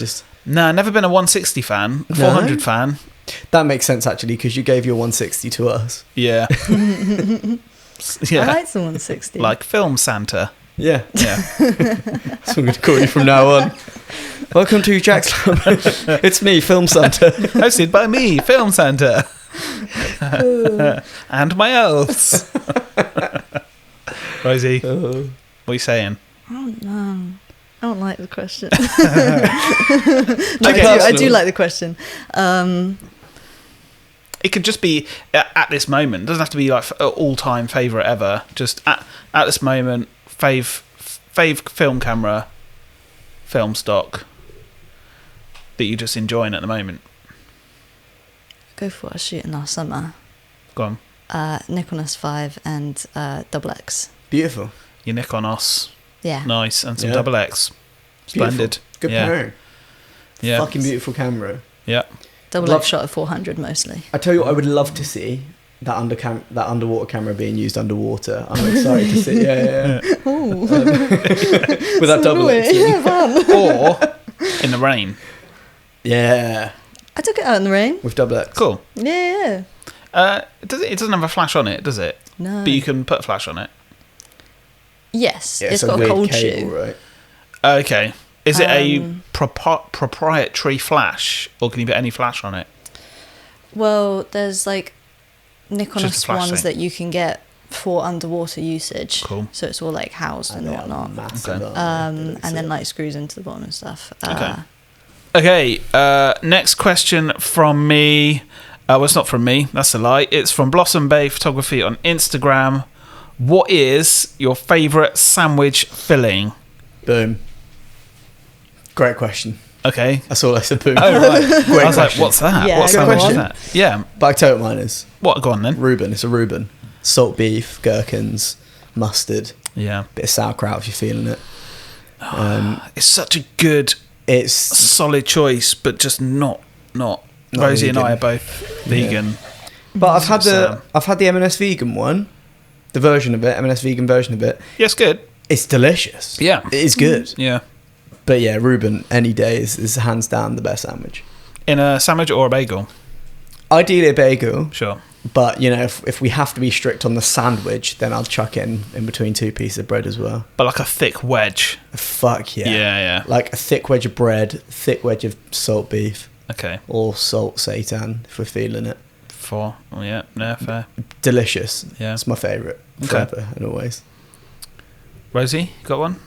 No, never been a 160 fan. 400 fan. That makes sense actually, because you gave your 160 to us. Yeah. Yeah. I like the 160. Like Film Santa. Yeah. Yeah. That's what I'm going to call you from now on. Welcome to Jack's Club. It's me, Film Santa. Hosted by me, Film Santa. And my elves. Rosie, what are you saying? I don't know. I don't like the question. Okay. I do like the question. It could just be at this moment. It doesn't have to be like all-time favourite ever. Just at this moment, fave film camera, film stock that you're just enjoying at the moment. Go for what I was shooting last summer. Go on. Nikon S5 and XX. Beautiful. Your Nikon OS. Yeah. Nice. And some Yeah. XX. Splendid. Beautiful. Good Yeah. pairing. Yeah. Fucking beautiful camera. Yeah. XX shot at 400 mostly. I tell you what, I would love to see that underwater camera being used underwater. I'm excited to see. Yeah. With that double X. Or in the rain. Yeah. I took it out in the rain. With double X. Cool. Yeah. It doesn't have a flash on it, does it? No. But you can put a flash on it. Yes. Yeah, it's a got a weird cold cable, shoe. right? Okay. Is it a proprietary flash, or can you put any flash on it? Well, there's like Nikon Just a flash ones thing. that you can get for underwater usage. Cool. So it's all like housed and they are whatnot. massive, Okay. aren't they? And then like screws into the bottom and stuff. Okay. Next question from me. Well, it's not from me. That's a lie. It's from Blossom Bay Photography on Instagram. What is your favourite sandwich filling? Boom. Great question. Okay. That's all I said. Boom. Oh, right. Great I was like, question. what's that? Yeah, what good sandwich is question. that? Yeah. But I tell you what mine is. What? Go on then. Reuben. It's a Reuben. Salt beef, gherkins, mustard, Yeah. bit of sauerkraut if you're feeling it. It's such a good, It's solid choice, but just not. Rosie and I are vegan. both vegan. But I've had Sam. the M&S vegan one. the version of it, M&S vegan version of it. Yeah, it's good. It's delicious. Yeah. It is good. Yeah. But yeah, Reuben, any day is hands down the best sandwich. In a sandwich or a bagel? Ideally a bagel. Sure. But, you know, if we have to be strict on the sandwich, then I'll chuck in between 2 pieces of bread as well. But like a thick wedge. Fuck yeah. Yeah. Like a thick wedge of bread, thick wedge of salt beef. Okay. Or salt seitan, if we're feeling it. Fair. Delicious. Yeah. It's my favourite. Okay. Forever and always. Rosie, got one?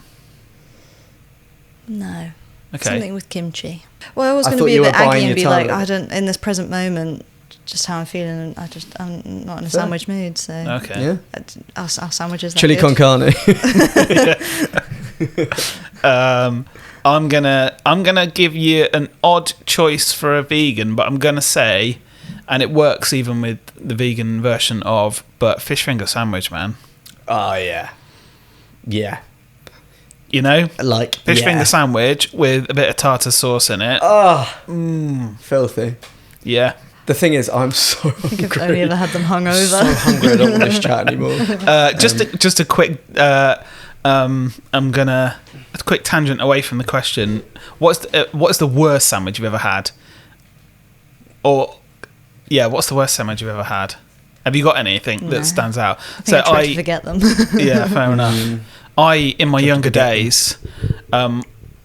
No. Okay. Something with kimchi. Well, I was I going to thought be you a were bit aggy buying and be your like, time. I don't, in this present moment, just how I'm feeling, I'm not in a sandwich mood, so Okay. Yeah. our sandwiches are Chili con carne. I'm gonna give you an odd choice for a vegan, but I'm gonna say, and it works even with the vegan version of, but fish finger sandwich, man. Oh, yeah. Yeah. You know, Like, fish finger sandwich with a bit of tartar sauce in it. Oh, filthy. Yeah. The thing is, I'm so I think I've hungry. only ever had them hungover. So hungry, I don't want this chat anymore. Just a quick. I'm gonna a quick tangent away from the question. What's the worst sandwich you've ever had? Or yeah, what's the worst sandwich you've ever had? Have you got anything that stands out? I think I tried to forget them. Yeah, fair enough. I, in my younger days,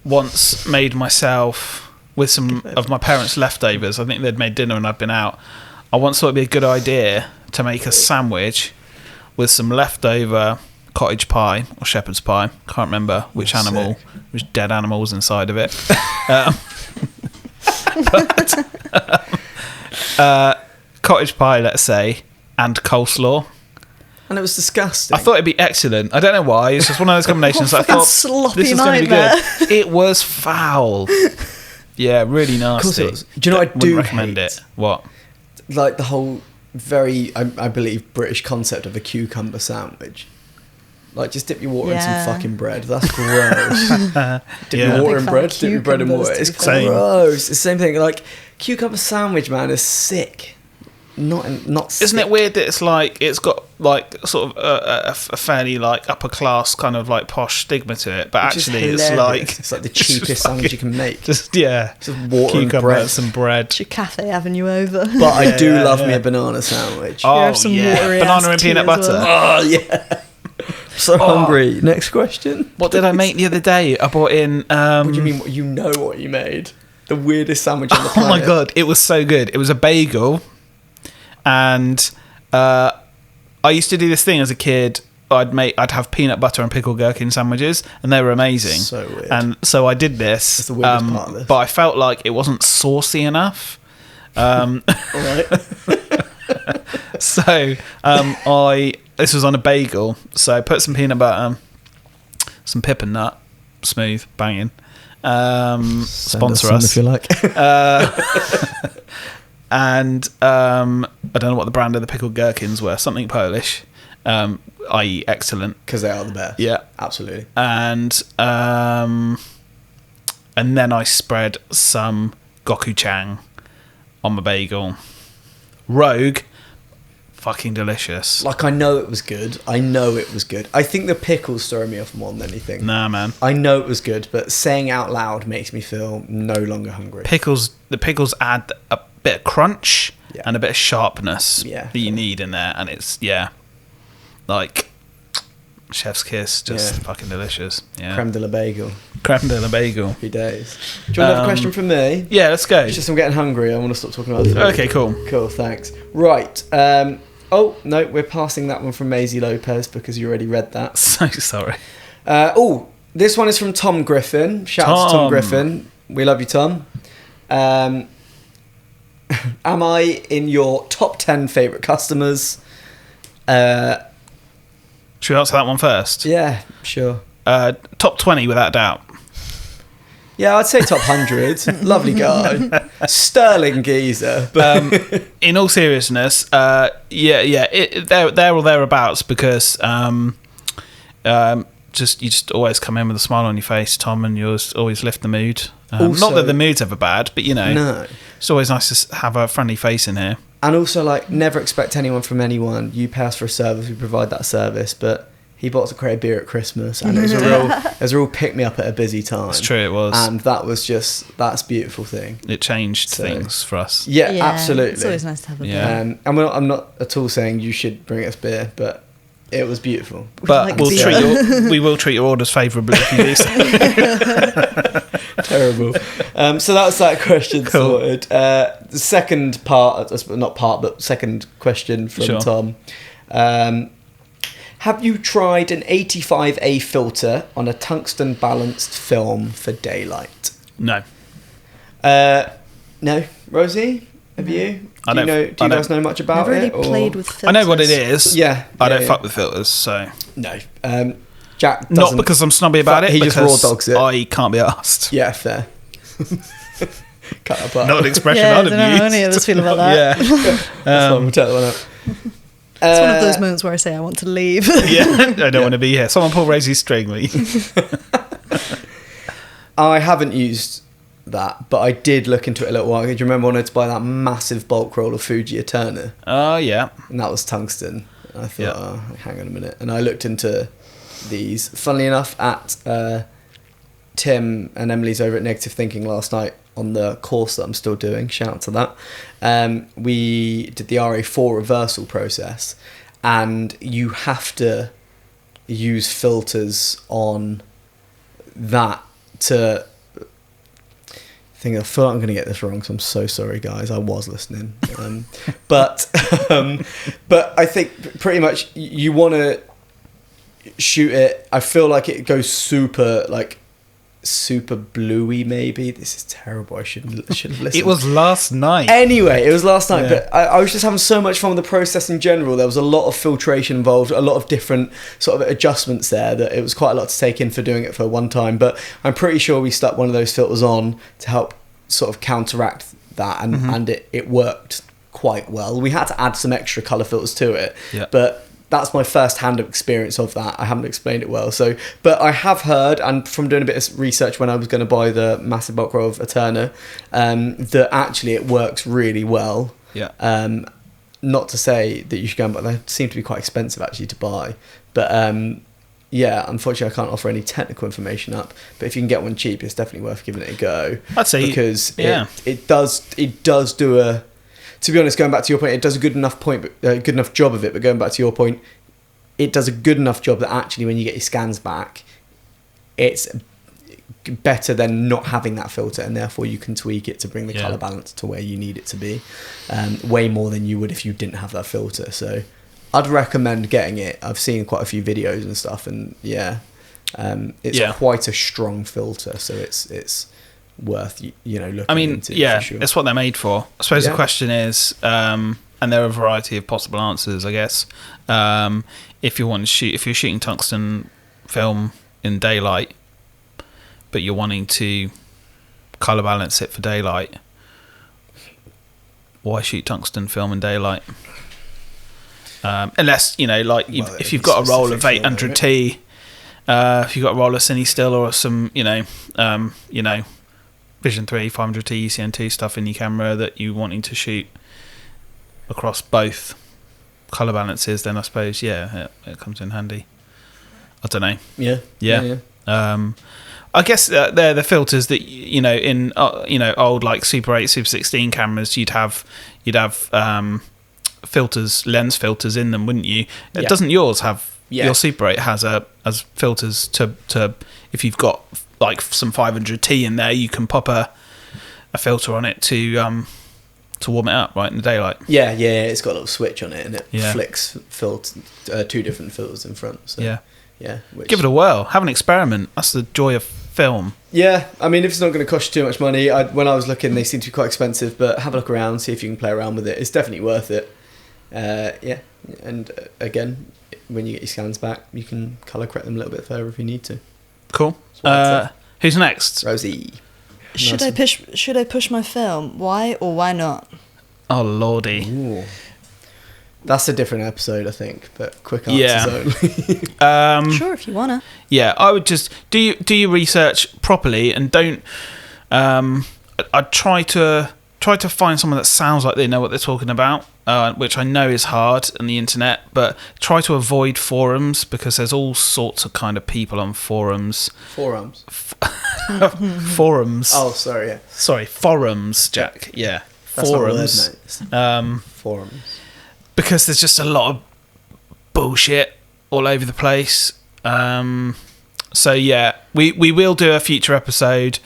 once made myself, with some of my parents' leftovers, I think they'd made dinner and I'd been out, I once thought it'd be a good idea to make a sandwich with some leftover cottage pie or shepherd's pie. Can't remember which animal, which dead animal was inside of it. Cottage pie, let's say, and coleslaw. And it was disgusting. I thought it'd be excellent. I don't know why. It's just one of those combinations that I thought sloppy this is going to be nightmare. good. It was foul. Yeah, really nasty. Of course it was. Do you know what I do Wouldn't recommend hate? it. What? Like the whole very, I believe, British concept of a cucumber sandwich. Like, just dip your water in some fucking bread. That's gross. Dip your water in bread, dip your bread in water. It's Same. gross. It's the same thing. Like, cucumber sandwich, man, is sick. Not sick. Isn't it weird that it's got like sort of a fairly like upper class kind of like posh stigma to it, but Which is actually it's hilarious. like the cheapest sandwich you can make. Just Just water and cucumber bread. and some bread. It's your cafe avenue over. But I do Yeah, love yeah. me a banana sandwich. Oh have some watery banana ass and tea peanut as butter. well. Oh, yeah. So hungry. Next question. What did I make the other day? I bought in. What do you mean? You know what you made? The weirdest sandwich on the Oh planet. my god, it was so good. It was a bagel, and I used to do this thing as a kid. I'd have peanut butter and pickled gherkin sandwiches, and they were amazing. So weird. And so I did this. That's the weirdest part of this. But I felt like it wasn't saucy enough. All right. So this was on a bagel. So I put some peanut butter, some pip and nut, smooth, banging. Sponsor us if you like. And I don't know what the brand of the pickled gherkins were. Something Polish, i.e. excellent. Because they are the best. Yeah, Absolutely. and then I spread some gochujang on my bagel. Rogue, fucking delicious. Like, I know it was good. I think the pickles throw me off more than anything. Nah, man. I know it was good, but saying out loud makes me feel no longer hungry. The pickles add a bit of crunch Yeah. and a bit of sharpness Yeah. that you need in there, and it's like chef's kiss, just fucking delicious. Yeah, Creme de la bagel. creme de la bagel. Happy days. Do you want to have a question from me? Yeah, let's go. It's just I'm getting hungry. I want to stop talking about food. Okay, cool. Cool, thanks. Right. Oh, no, we're passing that one from Maisie Lopez because you already read that. So sorry. This one is from Tom Griffin. Shout out to Tom Griffin. We love you, Tom. Am I in your top 10 favourite customers? Should we answer that one first? Yeah, sure. Top 20 without doubt. Yeah, I'd say top 100. Lovely guy. Sterling geezer. In all seriousness, they're or thereabouts because you just always come in with a smile on your face, Tom, and you always lift the mood. Also, not that the mood's ever bad, but no. It's always nice to have a friendly face in here. And also, like, never expect anyone from anyone. You pay us for a service, we provide that service, but he bought us a crate of beer at Christmas, and it was a real pick-me-up at a busy time. It's true, it was. And that's a beautiful thing. It changed things for us. Yeah, absolutely. It's always nice to have a beer. And I'm not at all saying you should bring us beer, but it was beautiful. But we will treat your orders favourably if you do so. Terrible. So that's that question sorted. The second part, second question from Tom. Have you tried an 85A filter on a tungsten balanced film for daylight? No. No. Rosie, have you? Do you guys know much about Never it? really played with filters. I know what it is. Yeah. I don't fuck with filters, so. No. Jack doesn't. Not because I'm snobby about it. He just raw dogs it. I can't be asked. Yeah, fair. Cut that part. Not an expression I I'd don't have know used. how any of us feel about that. Yeah. That's fine, we'll take that one out. It's one of those moments where I say I want to leave. Yeah, I don't want to be here. Someone pull Rosie's string, me. I haven't used that, but I did look into it a little while ago. Do you remember when I had to buy that massive bulk roll of Fuji Eterna? Oh, yeah. And that was tungsten. I thought, hang on a minute. And I looked into these. Funnily enough, at Tim and Emily's over at Negative Thinking last night on the course that I'm still doing, shout out to that, we did the RA4 reversal process, and you have to use filters on that to... I feel like I'm going to get this wrong, so I'm so sorry, guys. I was listening. But I think pretty much you want to shoot it. I feel like it goes super bluey, maybe. This is terrible. I should have listened. It was last night. Anyway, it was last night, but I was just having so much fun with the process in general. There was a lot of filtration involved, a lot of different sort of adjustments there, that it was quite a lot to take in for doing it for one time. But I'm pretty sure we stuck one of those filters on to help sort of counteract that, and it worked quite well. We had to add some extra colour filters to it, but that's my first hand experience of that. I haven't explained it well. So, but I have heard, and from doing a bit of research when I was going to buy the massive bulk roll of Eterna, that actually it works really well. Yeah. Not to say that you should go and buy, they seem to be quite expensive actually to buy. But yeah, unfortunately I can't offer any technical information up. But if you can get one cheap, it's definitely worth giving it a go. I'd say, because it does do a... To be honest, going back to your point, it does a good enough job of it. But going back to your point, it does a good enough job that actually, when you get your scans back, it's better than not having that filter, and therefore you can tweak it to bring the colour balance to where you need it to be, way more than you would if you didn't have that filter. So, I'd recommend getting it. I've seen quite a few videos and stuff, and it's quite a strong filter. So it's worth looking into. Yeah, for sure. It's what they're made for. I suppose the question is, and there are a variety of possible answers, I guess. If you're shooting tungsten film in daylight, but you're wanting to colour balance it for daylight, why shoot tungsten film in daylight? Unless if you've got a roll of 800T, if you've got a roll of Cine Still or some Vision 3, 500T, UCN2 stuff in your camera that you're wanting to shoot across both colour balances, then I suppose it comes in handy. I don't know. Yeah. I guess they're the filters that in old like Super 8, Super 16 cameras you'd have filters, lens filters in them, wouldn't you? Doesn't yours have? Your Super 8 has filters to if you've got like some 500T in there, you can pop a filter on it to warm it up right in the daylight. Yeah, it's got a little switch on it, and it flicks two different filters in front. So, yeah. Give it a whirl. Have an experiment. That's the joy of film. Yeah, I mean, if it's not going to cost you too much money, when I was looking, they seem to be quite expensive. But have a look around, see if you can play around with it. It's definitely worth it. And again, when you get your scans back, you can colour correct them a little bit further if you need to. Cool. Who's next? Rosie. Should I push my film? Why or why not? Oh lordy. Ooh. That's a different episode, I think, but quick answers only. Sure, if you wanna. Yeah, I would just do your research properly and don't. I'd try to find someone that sounds like they know what they're talking about, which I know is hard on the internet. But try to avoid forums because there's all sorts of kind of people on forums. Forums. Forums. Oh, sorry. Yeah. Sorry, forums, Jack. Yeah, That's forums. not a word, mate. Forums. Because there's just a lot of bullshit all over the place. So yeah, we will do a future episode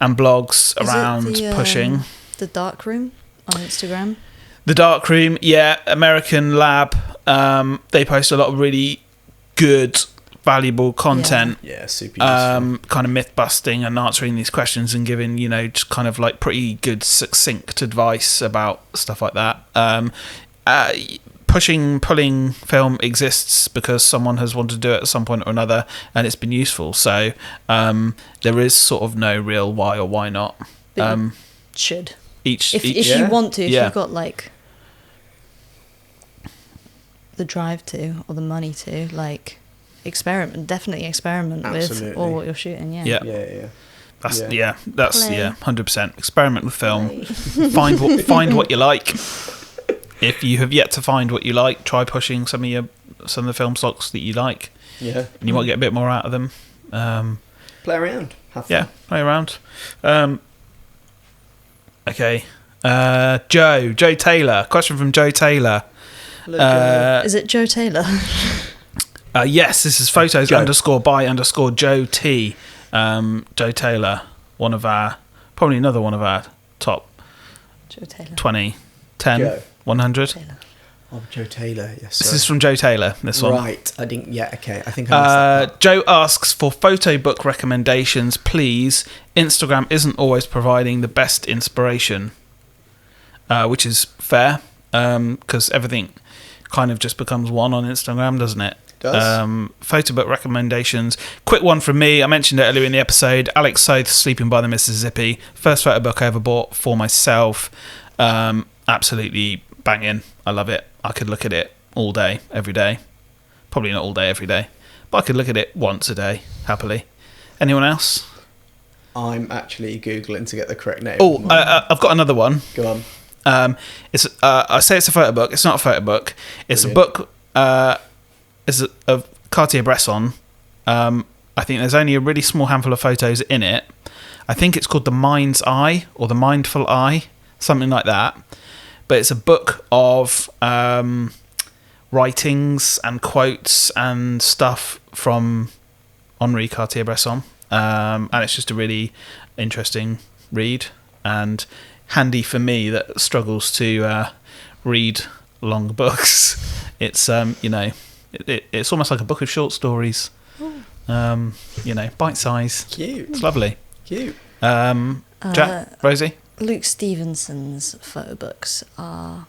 and blogs around pushing. The Dark Room on Instagram. The Dark Room, yeah, American Lab. They post a lot of really good, valuable content. Yeah, super useful. Kind of myth busting and answering these questions and giving, just kind of like pretty good, succinct advice about stuff like that. Pulling film exists because someone has wanted to do it at some point or another, and it's been useful. So there is sort of no real why or why not. Should If you want to, if you've got like the drive to or the money to, like definitely experiment with or what you're shooting. Yeah. That's 100%. Experiment with film. Find what you like. If you have yet to find what you like, try pushing some of the film stocks that you like. Yeah. And you might get a bit more out of them. Play around. Have fun. Yeah, play around. Okay. Joe Taylor. Question from Joe Taylor. Hello, Joe. Is it Joe Taylor? Yes, this is photos _by_ Joe T. Joe Taylor, probably another one of our top Joe Taylor. 20, 10, Joe. 100. Taylor. Oh, Joe Taylor. Yes. This is from Joe Taylor, this one. Right. I didn't. Yeah. Okay. I think I missed that. Joe asks for photo book recommendations, please. Instagram isn't always providing the best inspiration, which is fair, because everything kind of just becomes one on Instagram, doesn't it? Does. Photo book recommendations. Quick one from me. I mentioned it earlier in the episode. Alec Soth, Sleeping by the Mississippi. First photo book I ever bought for myself. Absolutely banging. I love it. I could look at it all day, every day. Probably not all day, every day. But I could look at it once a day, happily. Anyone else? I'm actually Googling to get the correct name. Oh, I've got another one. Go on. It's I say it's a photo book. It's not a photo book. It's Brilliant. a book of Cartier Bresson. I think there's only a really small handful of photos in it. I think it's called The Mind's Eye or The Mindful Eye, something like that. But it's a book of writings and quotes and stuff from Henri Cartier-Bresson. And it's just a really interesting read and handy for me that struggles to read long books. It's, it's almost like a book of short stories. Bite size. Cute. It's lovely. Cute. Jack, Rosie? Luke Stephenson's photo books are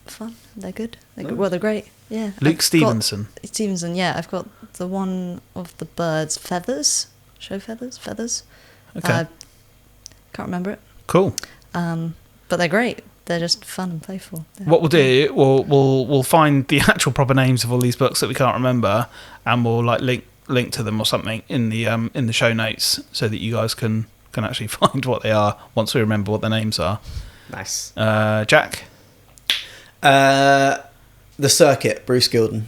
fun. They're good. Well, they're great. Yeah. Luke Stephenson. Stephenson, yeah. I've got the one of the birds' feathers. Show feathers? Feathers. Okay. Can't remember it. Cool. But they're great. They're just fun and playful. What we'll do, we'll find the actual proper names of all these books that we can't remember, and we'll like link to them or something in the show notes so that you guys can actually find what they are once we remember what the names are. Nice. Jack? The Circuit, Bruce Gilden.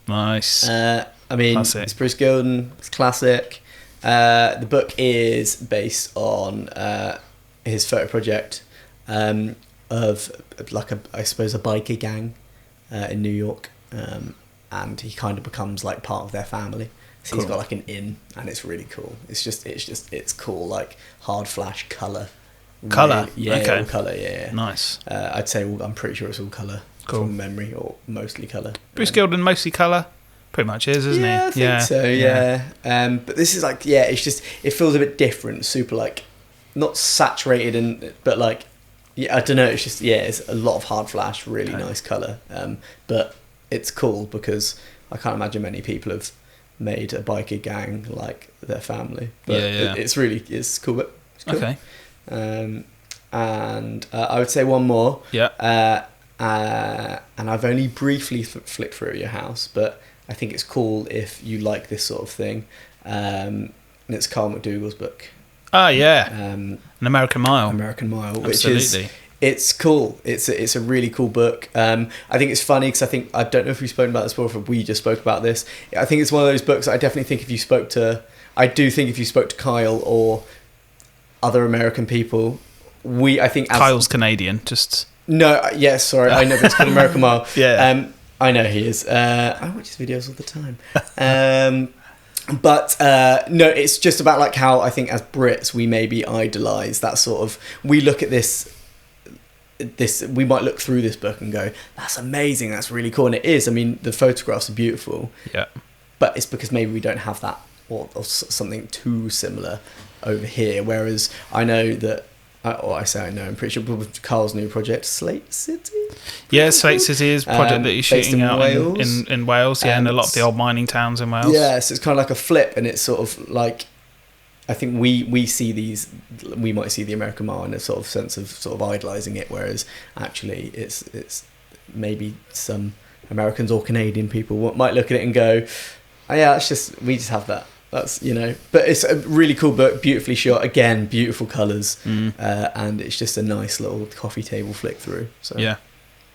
Nice. Classic. It's Bruce Gilden. It's classic. The book is based on his photo project of like a biker gang in New York, and he kind of becomes like part of their family. So He's got like an inn, and it's really cool. It's cool, like hard flash colour. Colour? Yeah, okay. All colour, yeah. Nice. I'd say I'm pretty sure it's all colour from memory, or mostly colour. Bruce Gilden, mostly colour? Pretty much is, isn't he? I think so, yeah. But this is like, it's just, it feels a bit different, super like, not saturated, but like, I don't know, it's just, it's a lot of hard flash, really nice colour. But it's cool because I can't imagine many people have made a biker gang like their family. But it's cool, but it's cool. Okay. And I would say one more. Yeah. and I've only briefly flicked through Your House, but I think it's cool if you like this sort of thing. And it's Carl McDougall's book. Oh yeah, An American Mile. Which is, it's cool. It's a really cool book. I think it's funny because I don't know if we've spoken about this before, if we just spoke about this. I think it's one of those books that I definitely think if you spoke to Kyle or other American people, Kyle's Canadian, just... No, yes, sorry, I know it's called American Mile. Yeah. I know he is. I watch his videos all the time. But no, it's just about like how I think as Brits we maybe idolise that sort of... We look at this, we might look through this book and go, that's amazing, that's really cool. And it is. I mean, the photographs are beautiful. Yeah. But it's because maybe we don't have that or something too similar over here. Whereas I know that... I'm pretty sure with Carl's new project, Slate City? Yeah, Slate City is a project that he's shooting out in Wales, and a lot of the old mining towns in Wales. Yeah, so it's kind of like a flip, and it's sort of like, I think we see these, we might see the American Mile in a sort of sense of sort of idolising it, whereas actually it's maybe some Americans or Canadian people might look at it and go, oh yeah, we just have that. That's, but it's a really cool book, beautifully shot, again, beautiful colours, and it's just a nice little coffee table flick through. So yeah,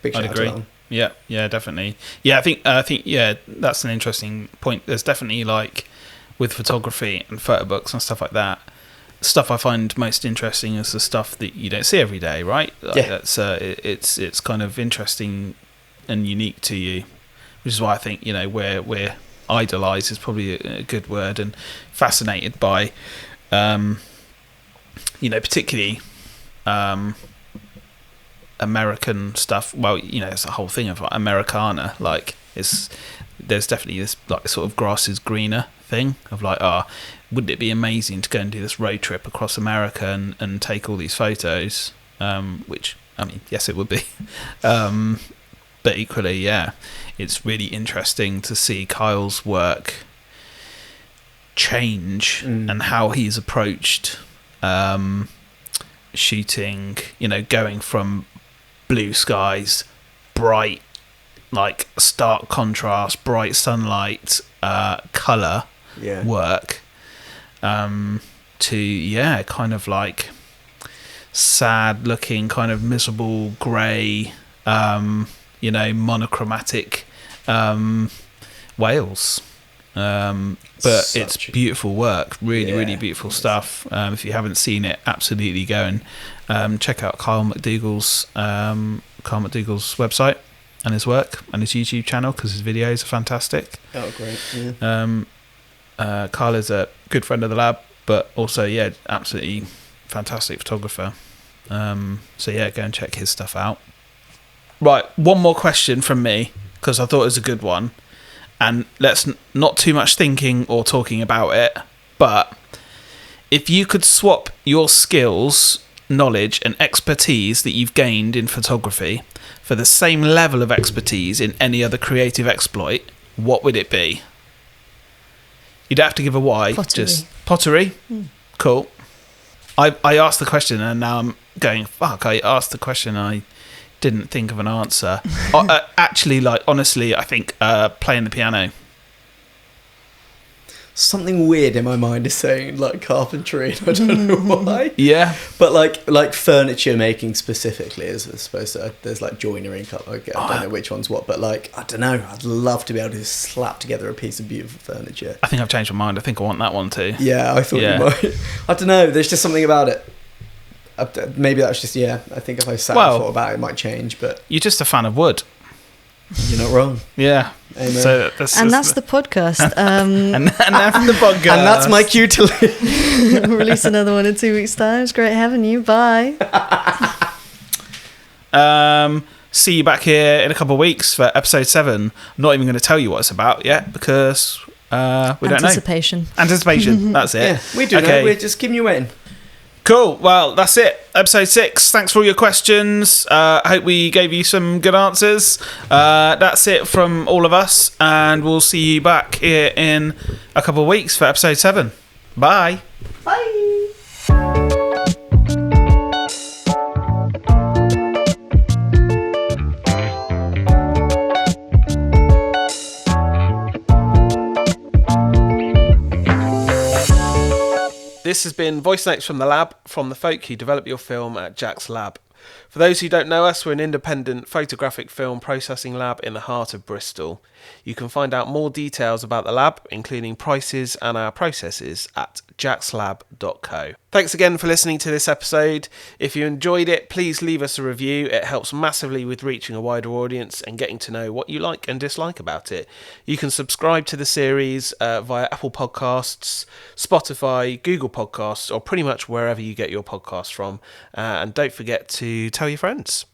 big shout out to that one. Yeah, definitely. Yeah, I think that's an interesting point. There's definitely, like, with photography and photo books and stuff like that, stuff I find most interesting is the stuff that you don't see every day, right? Like, yeah. That's it's kind of interesting and unique to you, which is why I think we're idolise is probably a good word, and fascinated by particularly American stuff. Well, it's the whole thing of like Americana, like there's definitely this like sort of grass is greener thing of like, wouldn't it be amazing to go and do this road trip across America and take all these photos, which I mean, yes it would be, but equally, yeah, it's really interesting to see Kyle's work change and how he's approached shooting, going from blue skies, bright, like stark contrast, bright sunlight, colour work, to, kind of like sad looking, kind of miserable grey, monochromatic Wales, but it's beautiful work, really beautiful stuff. If you haven't seen it, absolutely go and check out Carl McDougall's website and his work and his YouTube channel, because his videos are fantastic. Oh, great. Yeah. Carl is a good friend of the lab, but also absolutely fantastic photographer. So go and check his stuff out. Right, one more question from me, because I thought it was a good one, and let's not too much thinking or talking about it, but if you could swap your skills, knowledge and expertise that you've gained in photography for the same level of expertise in any other creative exploit, what would it be? You'd have to give a why. Pottery. Just pottery? Cool. I asked the question and now I'm going, fuck, I asked the question and I didn't think of an answer. Actually, like, honestly, I think playing the piano. Something weird in my mind is saying like carpentry, and I don't know why. Yeah, but like furniture making specifically is supposed to. There's like joinery. I don't know which one's what, but like I don't know. I'd love to be able to slap together a piece of beautiful furniture. I think I've changed my mind. I think I want that one too. Yeah, I thought you might. I don't know. There's just something about it. Maybe that's just I think if I sat and thought about it, it might change. But you're just a fan of wood. You're not wrong. Yeah. Amen. So that's the podcast. And that's the podcast. And that's my cue to leave. We'll release another one in 2 weeks' time. It's great having you. Bye. See you back here in a couple of weeks for episode 7. I'm not even going to tell you what it's about yet because we don't know. Anticipation. That's it. Yeah, we do know. We're just keeping you waiting. Cool. Well, that's it. Episode 6. Thanks for all your questions. I hope we gave you some good answers. That's it from all of us, and we'll see you back here in a couple of weeks for episode 7. Bye. Bye. This has been Voice Notes from the Lab, from the folk who develop your film at Jack's Lab. For those who don't know us, we're an independent photographic film processing lab in the heart of Bristol. You can find out more details about the lab, including prices and our processes, at jackslab.co. Thanks again for listening to this episode. If you enjoyed it, please leave us a review. It helps massively with reaching a wider audience and getting to know what you like and dislike about it. You can subscribe to the series via Apple Podcasts, Spotify, Google Podcasts, or pretty much wherever you get your podcasts from. And don't forget to tell your friends.